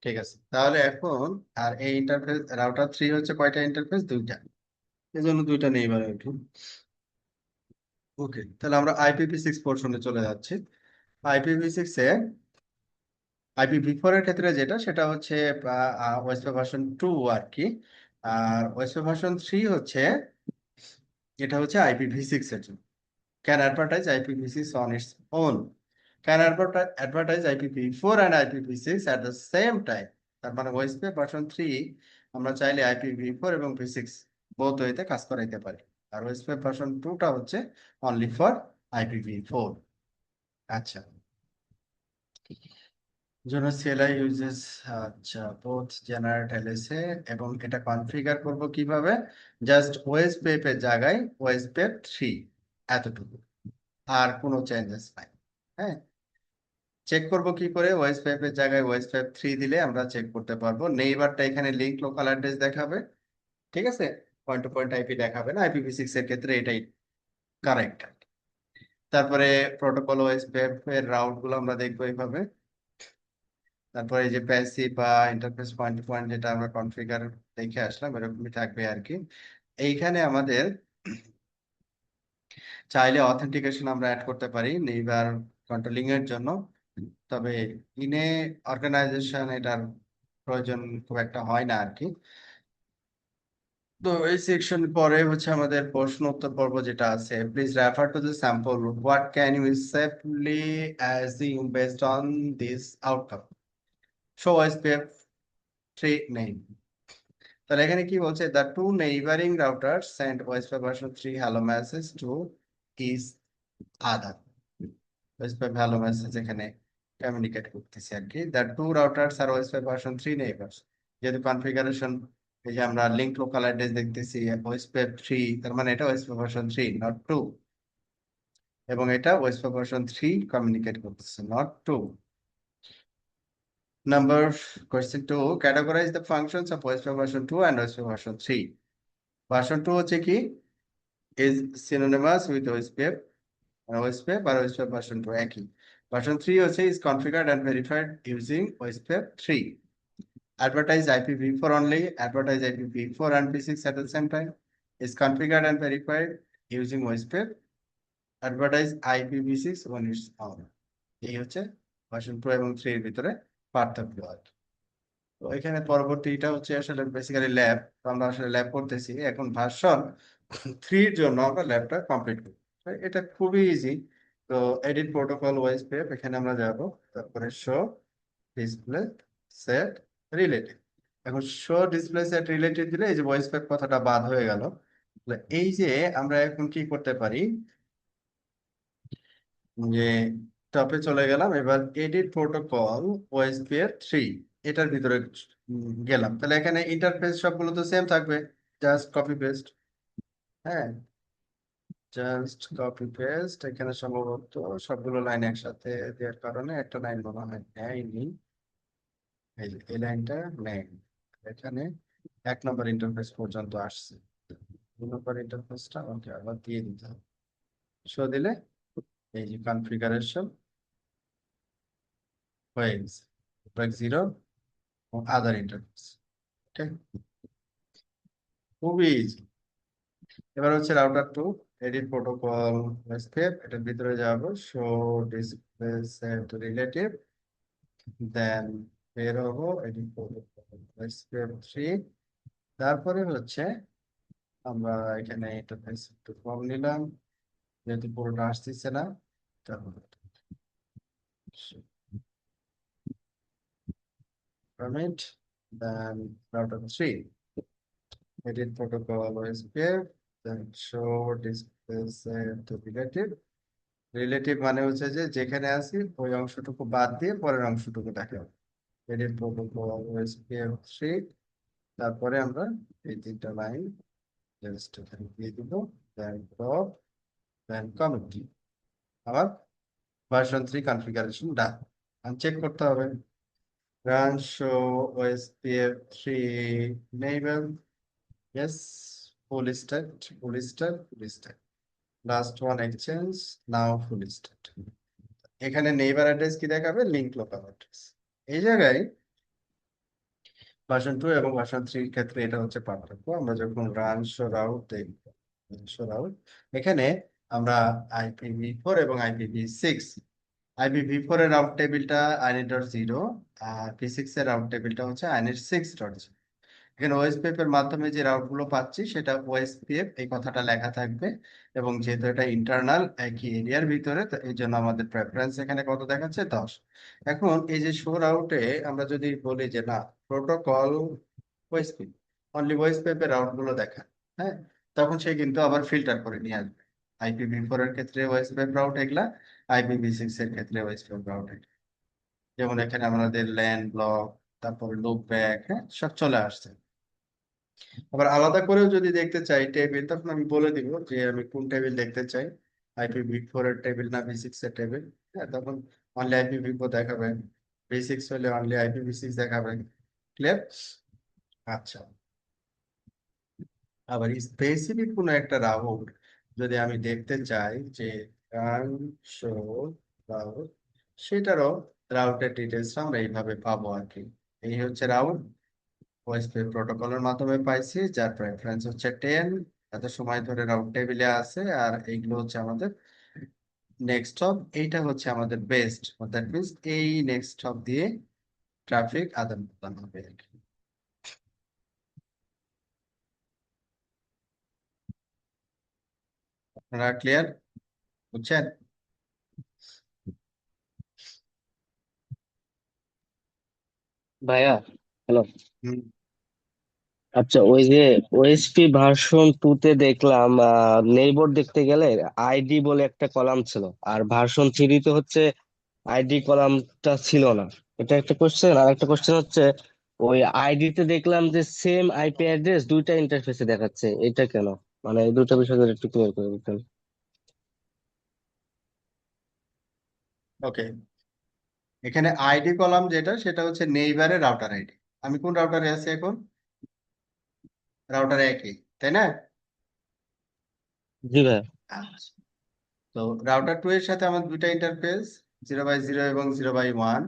ঠিক আছে তাহলে এখন আর এই ইন্টারফেস রাউটার 3 হচ্ছে কয়টা ইন্টারফেস দুইটা এই জন্য দুইটা নেই এবার একটু ওকে তাহলে আমরা IPv6 পোর্শনে চলে যাচ্ছি IPv6 এ IPv4 এর ক্ষেত্রে যেটা সেটা হচ্ছে ওয়েসপে ভার্সন 2 আর কি আর ওয়েসপে ভার্সন 3 হচ্ছে এটা হচ্ছে IPv6 এর জন্য can advertise IPv6 on its own can advertise IPv4 and IPv6 at the same time তার মানে ওয়েসপে ভার্সন 3 আমরা চাইলে IPv4 এবং v6 বোথ ওয়েতে কাজ করাইতে পারি আর ওয়েসপে ভার্সন 2 টা হচ্ছে অনলি ফর IPv4 আচ্ছা জন্য CLI ইউজেস আচ্ছা বোথ জেনারেট LSA এবং এটা কনফিগার করব কিভাবে জাস্ট ওএস পেপের জায়গায় ওএস পেপ 3 এতটুকু আর কোনো চেঞ্জেস নাই হ্যাঁ চেক করব কি করে? ওয়েস এর জায়গায় ওয়েস 3 দিলে আমরা চেক করতে পারবো। নেইবারটা এখানে লিংক লোকাল অ্যাড্রেস দেখাবে, ঠিক আছে, পয়েন্ট টু পয়েন্ট আইপি দেখাবে না। IPv6 এর ক্ষেত্রে এটাই কারেক্ট। তারপরে প্রোটোকল ওয়েস এর রাউট গুলো আমরা দেখবো এইভাবে। তারপরে এই যে প্যাসিভ বা ইন্টারফেস পয়েন্ট টু পয়েন্ট যেটা আমরা কনফিগার দেখে আসলাম এরকমই থাকবে আর কি। এইখানে আমাদের চাইলে অথেন্টিকেশন আমরা অ্যাড করতে পারি নেইবার কন্ট্রোলিং এর জন্য, তবে ইনে অর্গানাইজেশন এটার প্রয়োজন খুব একটা হয় না আর কি। তো এই সেকশন পরে হচ্ছে আমাদের প্রশ্ন উত্তর পর্ব যেটা আছে, please refer to the sample, what can you safely assume based on this outcome, show SPF 3 name. তাহলে এখানে কি বলছে, the two neighbouring router send OSPF version 3 hello message to each other. OSPF hello message এখানে কমিউনিকেট করতেছি আর কি। The two routers are OSPF version 3 neighbours, যেহেতু কনফিগারেশন এই যে আমরা লিংক লোকাল অ্যাড্রেস দেখতেছি ওএসপি 3, তার মানে এটা ওএসপি ভার্সন 3 নট 2, এবং এটা ওএসপি ভার্সন 3 কমিউনিকেট করতেছে not 2। Number question 2, categorize the functions of OSPF version 2 and OSPF version 3। Version 2 হচ্ছে কি, is synonymous with OSPF, OSPF R OSPF version 2 একই। Version 3 হচ্ছে is configured and verified using OSPF 3. Advertise IPv4 only, advertise IPv4 and v6 at the same time, is configured and verified using OSPF, advertise IPv6 on its own। এই হচ্ছে ভার্সন 2 এবং 3 এর ভিতরে পার্থক্য আর কি। তো এখানে পরবর্তীটা হচ্ছে আসলে বেসিক্যালি ল্যাব, আমরা আসলে ল্যাব করতেছি এখন ভার্সন 3 এর জন্য আমরা ল্যাবটা কমপ্লিট করি। তো এটা খুবই ইজি। তো এডিট প্রোটোকল ওয়াইজ পেপ এখানে আমরা যাব, তারপরে শো ডিসপ্লে সেট রিলেটিভ। এখন শো ডিসপ্লে সেট রিলেটিভ দিলে এই যে ভয়েস পেপ কথাটা বাদ হয়ে গেল। তাহলে এই যে আমরা এখন কি করতে পারি, যে টপে চলে গেলাম, এবার এডিট প্রোটোকল ওএসপি 3 এটার ভিতরে গেলাম। তাহলে এখানে ইন্টারফেস সবগুলো তো সেম থাকবে, জাস্ট কপি পেস্ট। হ্যাঁ, জাস্ট কপি পেস্ট, এখানে সম্ভবত সবগুলো লাইন একসাথে দেওয়ার কারণে একটা লাইন মনে হয় নেয়নি। এই যে এই লাইনটা নেই, এখানে 1 নম্বর ইন্টারফেস পর্যন্ত আসছে। 2 নম্বর ইন্টারফেসটা ওকে আবার দিয়ে দিতে হবে। শো দিলে এই যে কনফিগারেশন হয়ে গেছে, 0 আদার ইন্টারফেস। ঠিক, খুবই ইজি। এবার হচ্ছে রাউটার 2, এডিট প্রোটোকল স্টেপ, এটার ভিতরে যাব, শো ডিসপ্লে সেট রিলেটিভ, দেন বের হবো এডিট প্রোটোকল স্টেপ 3। তারপরে হচ্ছে আমরা এখানে ইন্টারফেস একটু কম নিলাম যেহেতু পুরোটা আসতেছে না। তারপরে permit, then router 3, edit protocol OSPF, then show display set relative। Relative মানে হচ্ছে যে যেখানে আছি ওই অংশটুকু বাদ দিয়ে পরের অংশটুকু দেখাবো। এডিট প্রোটোকল ওএসপিএফ 3, তারপরে আমরা এই 3টা লাইন জাস্ট এখানে দিয়ে দিব, দেন ড্রপ, দেন কমিট। আবার ভার্সন 3 কনফিগারেশন ডান। চেক করতে হবে, run show OSPF 3 enable, yes, full state, full state, full state, last one exchange, now full state। এখানে নেইবার অ্যাড্রেস কি দেখাবে, লিংক লোকাল অ্যাড্রেস। এই জায়গায় ভার্সন 2 এবং ভার্সন 3 এর ক্ষেত্রে এটা হচ্ছে পার্থক্য। আমরা যখন রান শো রাউট দেখব, শো রাউট, এখানে আমরা IPv4 এবং IPv6, IPv4 এর রাউট টেবিলটা init.0 আর p6 এর রাউট টেবিলটা হচ্ছে init6.0। এখানে ওএসপিএফ এর মাধ্যমে যে রাউট গুলো পাচ্ছি সেটা ওএসপিএফ এই কথাটা লেখা থাকবে, এবং যেহেতু এটা ইন্টারনাল একই এরিয়ার ভিতরে, তো এই জন্য আমাদের প্রেফারেন্স এখানে কত দেখাচ্ছে, 10। এখন এই যে শো রাউটে আমরা যদি বলি যে না, প্রোটোকল ওএসপি, অনলি ওএসপিএফ এর রাউট গুলো দেখা, হ্যাঁ, তখন সে কিন্তু আবার ফিল্টার করে নিয়ে আসবে। IPv4 এর ক্ষেত্রে ওএসপিএফ রাউট এগুলা, IPv6 এর ক্ষেত্রে ওএসপিএফ রাউট এগুলা। যেমন এখানে আমাদের ল্যান ব্লক, তারপরে লুপ ব্যাক, হ্যাঁ, সব চলে আসছে। আবার আলাদা করেও যদি দেখতে চাই টেবিল, তখন আমি বলে দিব যে আমি কোন টেবিল দেখতে চাই, IPv4 এর টেবিল না v6 এর টেবিল। হ্যাঁ, তখন অনলি IPv4 দেখাবে, V6 হলে অনলি IPv6 দেখাবে। ক্লিয়ার? আচ্ছা, আবার স্পেসিফিক কোনো একটা রাউট যদি আমি দেখতে চাই যে রান শো রাউট, সেটারও রাউটের ডিটেলস আমরা এইভাবে পাবো আর কি। এই হচ্ছে রাউট, ওএসপি প্রোটোকলের মাধ্যমে পাইছি, যার প্রেফারেন্স হচ্ছে 10, এত সময় ধরে রাউট টেবিলে আছে। আর এইগুলো হচ্ছে আমাদের নেক্সট হব, এইটা হচ্ছে আমাদের বেস্ট, দ্যাট মিনস এই নেক্সট হব দিয়ে ট্রাফিক আদান প্রদান হবে আর কি। আপনারা ক্লিয়ার, বুঝছেন? ভাইয়া, হ্যালো। হুম। আচ্ছা, ওই যে ওএসপি ভার্সন 2 তে দেখলাম নেইবার দেখতে গেলে আইডি বলে একটা কলাম ছিল, আর ভার্সন 3 তে হচ্ছে আইডি কলামটা ছিল না। এটা একটা কোশ্চেন। আর একটা কোশ্চেন হচ্ছে ওই আইডি তে দেখলাম যে সেম আইপি অ্যাড্রেস দুইটা ইন্টারফেসে দেখাচ্ছে, এটা কেন? মানে এই দুটো বিষয় যদি একটু ক্লিয়ার করে দিতেন। ওকে, এখানে আইডি কলাম যেটা, সেটা হচ্ছে নেইবারের রাউটার আইডি। আমি কোন রাউটারে আছি এখন? রাউটার একই, তাই না? জি ভাইয়া। আচ্ছা, তো রাউটার 2 এর সাথে আমার দুইটা ইন্টারফেস, 0/0 এবং 0/1।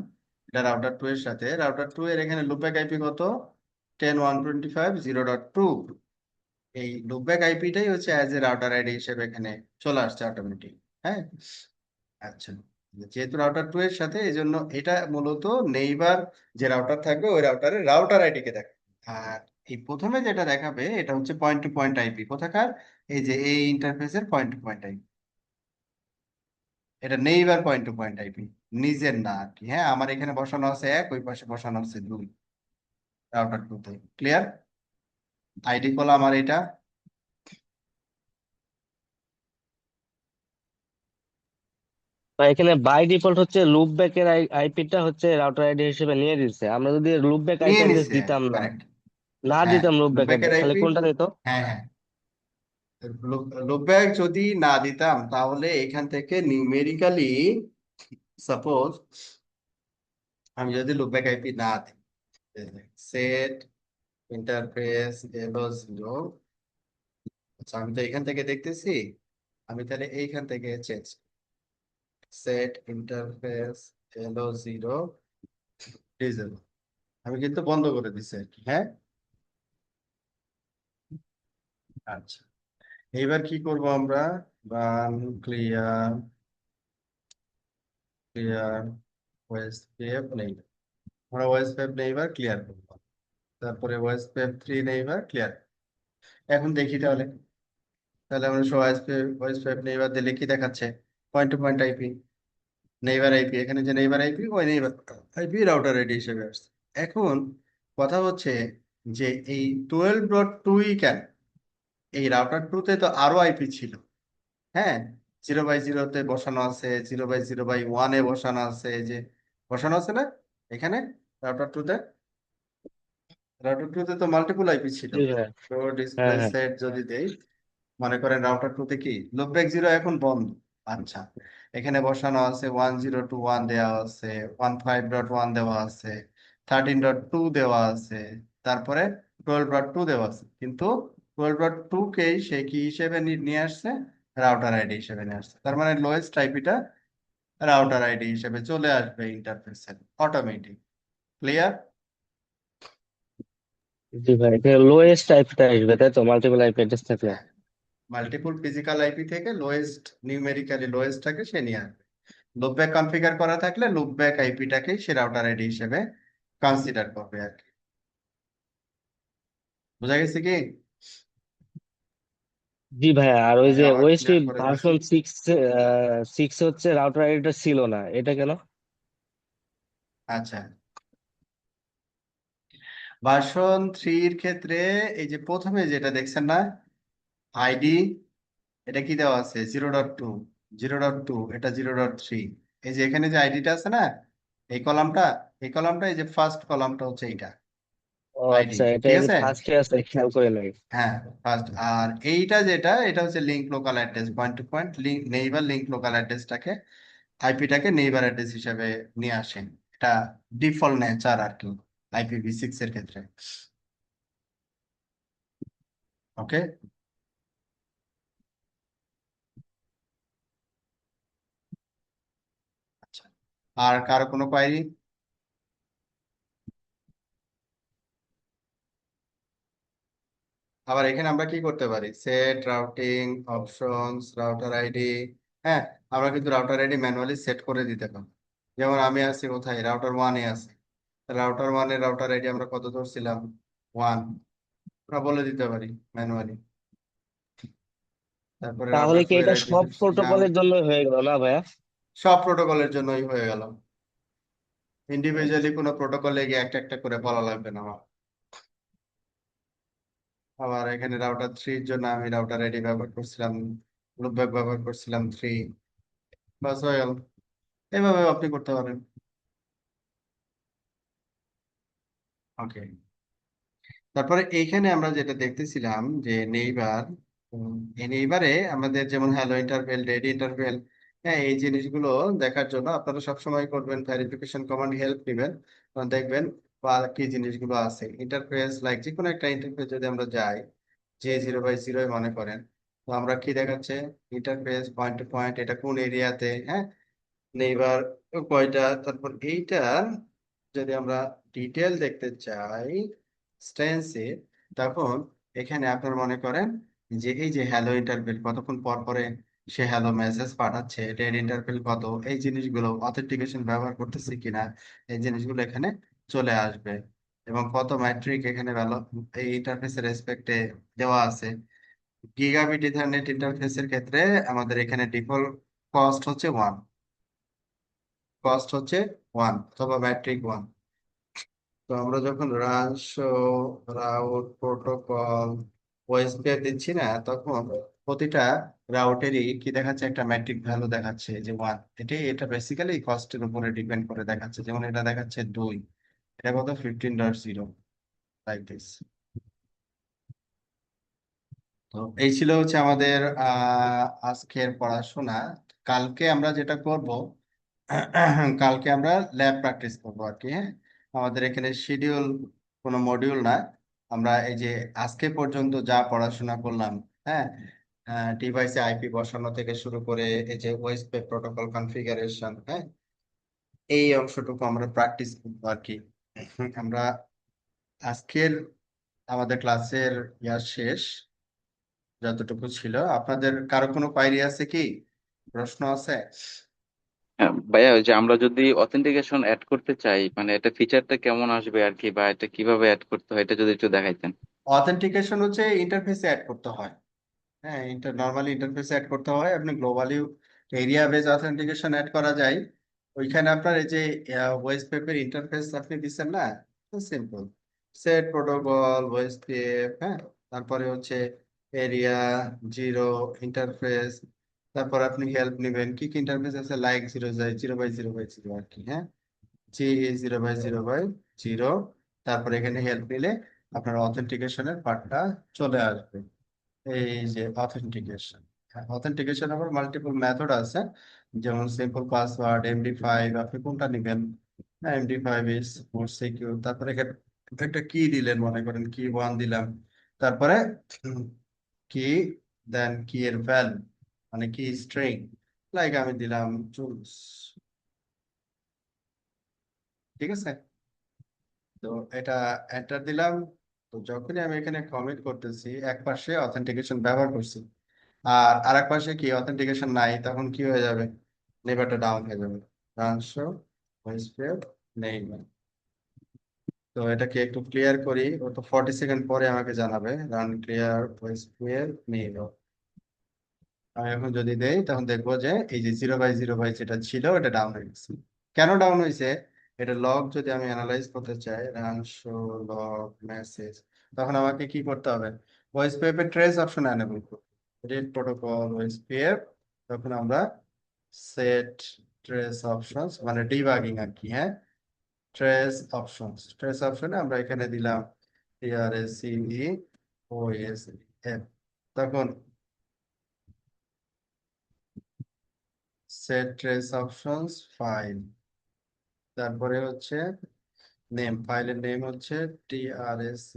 এটা রাউটার 2 এর সাথে। রাউটার 2 এর এখানে লুপব্যাক আইপি কত? 10.125.0.2। এই লুপব্যাক আইপিটাই হচ্ছে অ্যাজ এ রাউটার আইডি হিসেবে এখানে চলে আসছে অটোমেটিক। হ্যাঁ, আচ্ছা, যেহেতু রাউটার 2 এর সাথে, এই জন্য এটা মূলত নেইবার যে রাউটার থাকবে ওই রাউটারের রাউটার আইডি কে দেখাবে। আর এই প্রথমে যেটা দেখাবে এটা হচ্ছে পয়েন্ট টু পয়েন্ট আইপি। কোথাকার? এই যে এই ইন্টারফেসের পয়েন্ট টু পয়েন্ট আইপি। এটা neighbour point to point IP, নিজের না আর কি। হ্যাঁ, আমার এখানে বসানো আছে 1, ওই পাশে বসানো আছে 2, রাউটার 2 তে। ক্লিয়ার? আইডি কলাম আমার এটা। বা এখানে বাই ডিফল্ট হচ্ছে লুপ ব্যাকের আইপিটা হচ্ছে রাউটার আইডি হিসেবে নিয়ে দিচ্ছে। আমরা যদি লুপ ব্যাক আইপি নিয়ে অ্যাড্রেস নিছে, দিতাম না, কারেক্ট। না হ্যাঁ, দিতাম লুপ ব্যাক লুপব্যাকের অ্যাড্রেস, তাহলে আইপি। কোনটা দিত? হ্যাঁ, হ্যাঁ, লুপব্যাক যদি না দিতাম তাহলে এখান থেকে নিউমেরিক্যালি, সাপোজ আমি যদি লুপব্যাক আইপি না দিই, সেট ইন্টারফেস এলো 0। আচ্ছা, আমি তো এখান থেকে দেখতেছি, আমি তাহলে এইখান থেকে চেঞ্জ, সেট ইন্টারফেস এলো 0 ডিজেবল, আমি কিন্তু বন্ধ করে দিচ্ছি আর কি। হ্যাঁ, আচ্ছা, এইবার কি করব আমরা? রান ক্লিয়ার, ক্লিয়ার ওএসপিএফ নেই, আমরা ওএসপিএফ নেইবার ক্লিয়ার করবো। তারপরে ওএসপিএফ 3 নেইবার ক্লিয়ার। এখন দেখি তাহলে, আমরা ওএসপিএফ নেইবার দিলে কি দেখাচ্ছে? Point to point IP, neighbour IP. এখানে যে নেইবার আইপি, ওই নেইবার আইপি রাউটার আইডি হিসেবে আসছে। এখন কথা হচ্ছে যে এই 12.2 কেন? এই রাউটার 2 তে তো আরো আইপি ছিল। হ্যাঁ, 0/0 তে বসানো আছে, 0/0/1 বসানো আছে, এই যে বসানো আছে না এখানে রাউটার 2 তে। রাউটার 2 তে তো মাল্টিপল আইপি ছিল। জি ভাইয়া। তো হ্যাঁ, ডিসপ্লে হ্যাঁ। সেট যদি দেই, মনে করেন রাউটার 2 তে কি লুপব্যাক 0 এখন বন্ধ। আচ্ছা, এখানে বসানো আছে 1021 দেওয়া আছে, 15.1 দেওয়া আছে, 13.2 দেওয়া আছে, তারপরে 12.2 দেওয়া আছে। কিন্তু 12.2 কেই সে কি হিসেবে নিয়ে আসছে? রাউটার আইডি হিসেবে নিয়ে আসছে। তার মানে লোয়েস্ট আইপিটা রাউটার আইডি হিসেবে চলে আসবে ইন্টারফেসে অটোমেটিক। ক্লিয়ার? জি ভাই, এখানে লোয়েস্ট আইপিটা আসবে তাই তো, মাল্টিপল আইপি অ্যাড্রেস থাকলে? হ্যাঁ, মাল্টিপল ফিজিক্যাল আইপি থেকে লোয়েস্ট, নিউমেরিক্যালি লোয়েস্টটাকে সে নিয়ে আসবে। লুপব্যাক কনফিগার করা থাকলে লুপব্যাক আইপিটাকেই সে রাউটার আইডি হিসেবে কনসিডার করবে আর কি। বুঝা গেছে কি? জি ভাইয়া। আর ওই আমি যে আবার ওএসপি ক্লিয়ার করে দিছি। ভার্সন 6 হচ্ছে রাউটার আইডিটা ছিল না, এটা কেন? আচ্ছা, ভার্সন 3 এর ক্ষেত্রে এই যে প্রথমে যেটা দেখছেন না, আইডি, এটা কি দেওয়া আছে? 0.2, 0.2, এটা 0.3। এই যে এখানে যে আইডিটা আছে না, এই কলামটা, এই যে ফার্স্ট কলামটা হচ্ছে এইটা ও আইডি। আচ্ছা, এটা ঠিক এই যে আছে? ফার্স্টে আছে, খেয়াল করে নাই। হ্যাঁ, ফার্স্ট। আর এইটা যেটা, এটা হচ্ছে link local address, point to point link neighbour link local অ্যাড্রেসটাকে আইপিটাকে নেইবার অ্যাড্রেস হিসেবে নিয়ে আসে। এটা ডিফল্ট নেচার আর কি IPv6 এর ক্ষেত্রে। ওকে। আচ্ছা, আর কারো কোনো কোয়ারি? আবার এখানে আমরা কি করতে পারি, set routing options router ID. হ্যাঁ, আমরা কিন্তু রাউটার আইডি ম্যানুয়ালি সেট করে দিতে পারি। যেমন আমি আছি কোথায়, রাউটার 1-এ আছি। রাউটার 1-এর রাউটার আইডি আমরা কত ধরছিলাম, 1। আমরা বলে দিতে পারি ম্যানুয়ালি। তারপরে তাহলে রাউটার কি 2 এর এটা আইডি সব ধরছিলাম। প্রোটোকলের জন্য হয়ে গেল না ভাইয়া? সব প্রোটোকলের জন্যই হয়ে গেল, ইন্ডিভিজুয়ালি কোনো প্রোটোকলে গিয়ে একটা একটা করে বলা লাগবে না আমার। আবার এখানে রাউটার 3 এর জন্য আমি রাউটার আইডি ব্যবহার করছিলাম, লুপব্যাক ব্যবহার করছিলাম 3। বাস হয়ে গেল। এভাবে আপনি করতে পারেন। ওকে। তারপরে এইখানে আমরা যেটা দেখতেছিলাম যে নেইবার, এই নেইবারে আমাদের যেমন হ্যালো ইন্টারভেল, রেডি ইন্টারভেল, হ্যাঁ এই জিনিসগুলো দেখার জন্য আপনারা সবসময় করবেন ভেরিফিকেশন কমান্ড হেল্প নেবেন। তখন দেখবেন বা কি জিনিসগুলো আছে ইন্টারফেস, লাইক যে কোনো একটা ইন্টারফেস যদি আমরা যাই, যে 0/0 মনে করেন, তো আমরা কি দেখাচ্ছে, ইন্টারফেস পয়েন্ট টু পয়েন্ট, এটা কোন এরিয়াতে, হ্যাঁ নেইবার কয়টা, তারপর এইটা যদি আমরা ডিটেল দেখতে চাই স্টেন্সে, তখন এখানে আপনার মনে করেন যে এই যে হ্যালো ইন্টারভেল কতক্ষণ পর পরে সে হ্যালো মেসেজ পাঠাচ্ছে, ডেড ইন্টারভেল কত, এই জিনিসগুলো অথেন্টিকেশন ব্যবহার করতেছে কিনা, এই জিনিসগুলো এখানে চলে আসবে। এবং কত ম্যাট্রিক এখানে ভ্যালু এই ইন্টারফেসের রেসপেক্টে দেওয়া আছে। গিগাবিট ইথারনেট ইন্টারফেসের ক্ষেত্রে আমাদের এখানে ডিফল্ট কস্ট হচ্ছে 1, কস্ট হচ্ছে 1 অথবা ম্যাট্রিক 1। তো আমরা যখন রাউট প্রোটোকল ওএসপিএফ দিচ্ছি না, তখন প্রতিটা রাউটেরই কি দেখাচ্ছে, একটা ম্যাট্রিক ভ্যালু দেখাচ্ছে যে 1। এটা বেসিক্যালি কস্টের উপরে ডিপেন্ড করে দেখাচ্ছে। যেমন এটা দেখাচ্ছে 2, এটা কত 15.0, লাইক দিস। তো এই ছিল হচ্ছে আমাদের আজকের পড়াশোনা। কালকে আমরা যেটা করব, কালকে আমরা ল্যাব প্র্যাকটিস করবো আর কি। হ্যাঁ, আমাদের এখানে শিডিউল কোনো মডিউল না। আমরা এই যে আজকে পর্যন্ত যা পড়াশোনা করলাম, হ্যাঁ ডিভাইসে আইপি বসানো থেকে শুরু করে এই যে ওএসপি প্রোটোকল কনফিগারেশন, হ্যাঁ এই অংশটুকু আমরা প্র্যাকটিস করবো আর কি। আমরা আজকের আমাদের ক্লাসের শেষ, যতটুকু ছিল। আপনাদের কারো কোনো কোয়েরি আছে কি, প্রশ্ন আছে? হ্যাঁ, ভাইয়া ওই যে আমরা যদি অথেন্টিকেশন অ্যাড করতে চাই মানে এটা ফিচারটা কেমন আসবে আর কি, বা এটা কিভাবে অ্যাড করতে হয় এটা যদি একটু দেখাইতেন। অথেন্টিকেশন হচ্ছে ইন্টারফেসে অ্যাড করতে হয়। হ্যাঁ, নর্মালি ইন্টারফেসে অ্যাড করতে হয়। আপনি globally area base authentication add করা যায়। ওইখানে আপনার এই যে ওয়েস পেপের ইন্টারফেস আপনি দিচ্ছেন না, সিম্পল সেট প্রোটোকল ওয়েস পেপ, হ্যাঁ তারপরে হচ্ছে এরিয়া 0 ইন্টারফেস, তারপর আপনি হেল্প নেবেন কি কি ইন্টারফেস আছে, লাইক 0/0/0 আর কি। হ্যাঁ, জি 0/0/0, তারপরে এখানে হেল্প নিলে আপনার অথেন্টিকেশনের পার্টটা চলে আসবে। এই যে অথেন্টিকেশন, অথেন্টিকেশন আবার মাল্টিপল মেথড আছে, যেমন সিম্পল পাসওয়ার্ড, MD5, আপনি কোনটা নেবেন। MD5 is more secure. তারপরে এখানে একটা কি দিলেন, মনে করেন কি 1 দিলাম, তারপরে কি, দেন কি এর ভ্যালু মানে কি স্ট্রিং, লাইক আমি দিলাম চুজ, ঠিক আছে। তো এটা এন্টার দিলাম। তো যখনই আমি এখানে কমিট করতেছি, এক পাশে অথেন্টিকেশন ব্যবহার করছি আর আরেক পাশে কি অথেন্টিকেশন নাই, তখন কি হয়ে যাবে, নেইবারটা ডাউন হয়ে যাবে। Run show white neighbour. তো এটাকে একটু ক্লিয়ার করি, ও তো 40 সেকেন্ড পরে আমাকে জানাবে রান ক্লিয়ার হোয়াইট নেইবার। আমি এখন যদি দেই তখন দেখবো যে এই যে 0/0 যেটা ছিল এটা ডাউন হয়ে গেছে। কেন ডাউন হয়েছে, এটা লগ যদি আমি অ্যানালাইজ করতে চাই, রান শো লগ মেসেজ, তখন আমাকে কি করতে হবে, ভয়েস পেপের ট্রেস অপশন এনেবল করতে, রিড প্রোটোকল ভয়েস পেপ, তখন আমরা সেট ট্রেস অপশনস মানে ডিবাগিং আর কি। হ্যাঁ, ট্রেস অপশনে আমরা এখানে দিলাম TRACE OS, তখন সেট ট্রেস অপশনস ফাইল, তারপরে হচ্ছে নেম, ফাইলের নেম হচ্ছে TRACE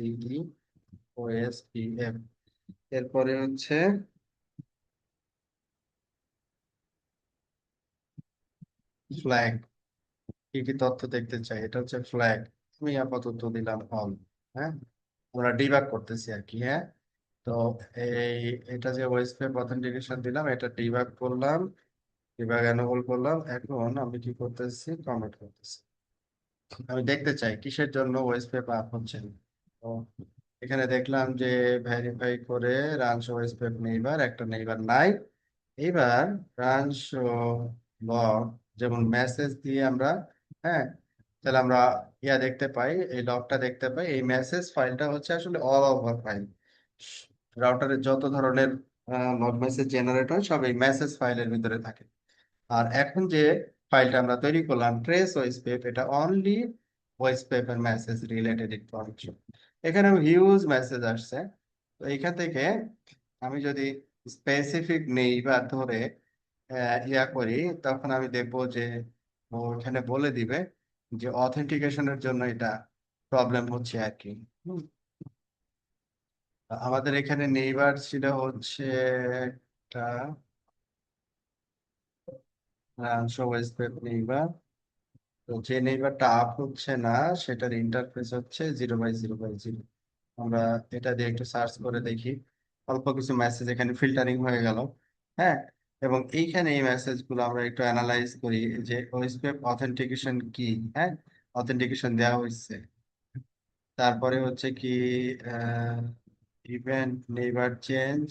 OSPF, এরপরে হচ্ছে ফ্ল্যাগ, কি কি তথ্য দেখতে চাই, এটা হচ্ছে ফ্ল্যাগ, আমি আপাতত দিলাম অল। হ্যাঁ, আমরা ডিবাগ করতেছি আর কি। হ্যাঁ, তো এই এটা যে ওয়েবসাইট অথেন্টিকেশন দিলাম, এটা ডিবাগ করলাম, ডিবাগ এনেবল করলাম। এখন আমি কি করতেছি, কমেন্ট করতেছি, আমি দেখতে চাই কিসের জন্য ওয়েবসাইট আপ হচ্ছে না। তো এখানে দেখলাম যে ভেরিফাই করে রান শো ওয়েবসাইট নেইবার, একটা নেইবার নাই। এইবার রান শো লগ, যেমন মেসেজ দিয়ে আমরা, হ্যাঁ, তাহলে আমরা দেখতে পাই, এই লগটা দেখতে পাই, এই মেসেজ ফাইলটা হচ্ছে আসলে অল ওভার ফাইল। রাউটারের যত ধরনের লগ মেসেজ জেনারেট হয় সব এই মেসেজ ফাইলের ভিতরে থাকে। আর এখন যে ফাইলটা আমরা তৈরি করলাম ট্রেস ওয়েসপেপ, এটা অনলি ওয়েসপেপের মেসেজ রিলেটেড ইনফরমেশন। এখানে হিউজ মেসেজ আসছে। তো এখান থেকে আমি যদি স্পেসিফিক নেই বা ধরে করি, তখন আমি দেখবো যে ও এখানে বলে দিবে যে অথেন্টিকেশনের জন্য এটা প্রবলেম হচ্ছে আর কি। হুম, আমাদের এখানে নেইবার ছিল হচ্ছে একটা শো ওয়েসপেপ নেইবার। তো যে নেইবারটা আপ হচ্ছে না, সেটার ইন্টারফেস হচ্ছে 0/0/0। আমরা এটা দিয়ে একটু সার্চ করে দেখি, অল্প কিছু মেসেজ এখানে ফিল্টারিং হয়ে গেল। হ্যাঁ, এবং এইখানে এই মেসেজ গুলো আমরা একটু অ্যানালাইজ করি যে ওয়েসপেপ অথেন্টিকেশন কি। হ্যাঁ, অথেন্টিকেশন দেওয়া হয়েছে, তারপরে হচ্ছে কি ইভেন্ট নেইবার চেঞ্জ,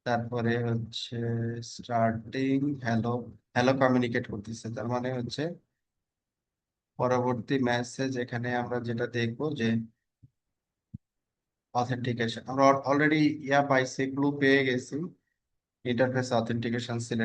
তারপরে হচ্ছে স্টার্টিং হ্যালো, হ্যালো কমিউনিকেট করতেছে, তার মানে হচ্ছে পরবর্তী মেসেজ এখানে আমরা যেটা দেখবো যে অথেন্টিকেশন, আমরা অলরেডি পাইছি, ক্লু পেয়ে গেছি, ইন্টারফেস অথেন্টিকেশন সিলেক্ট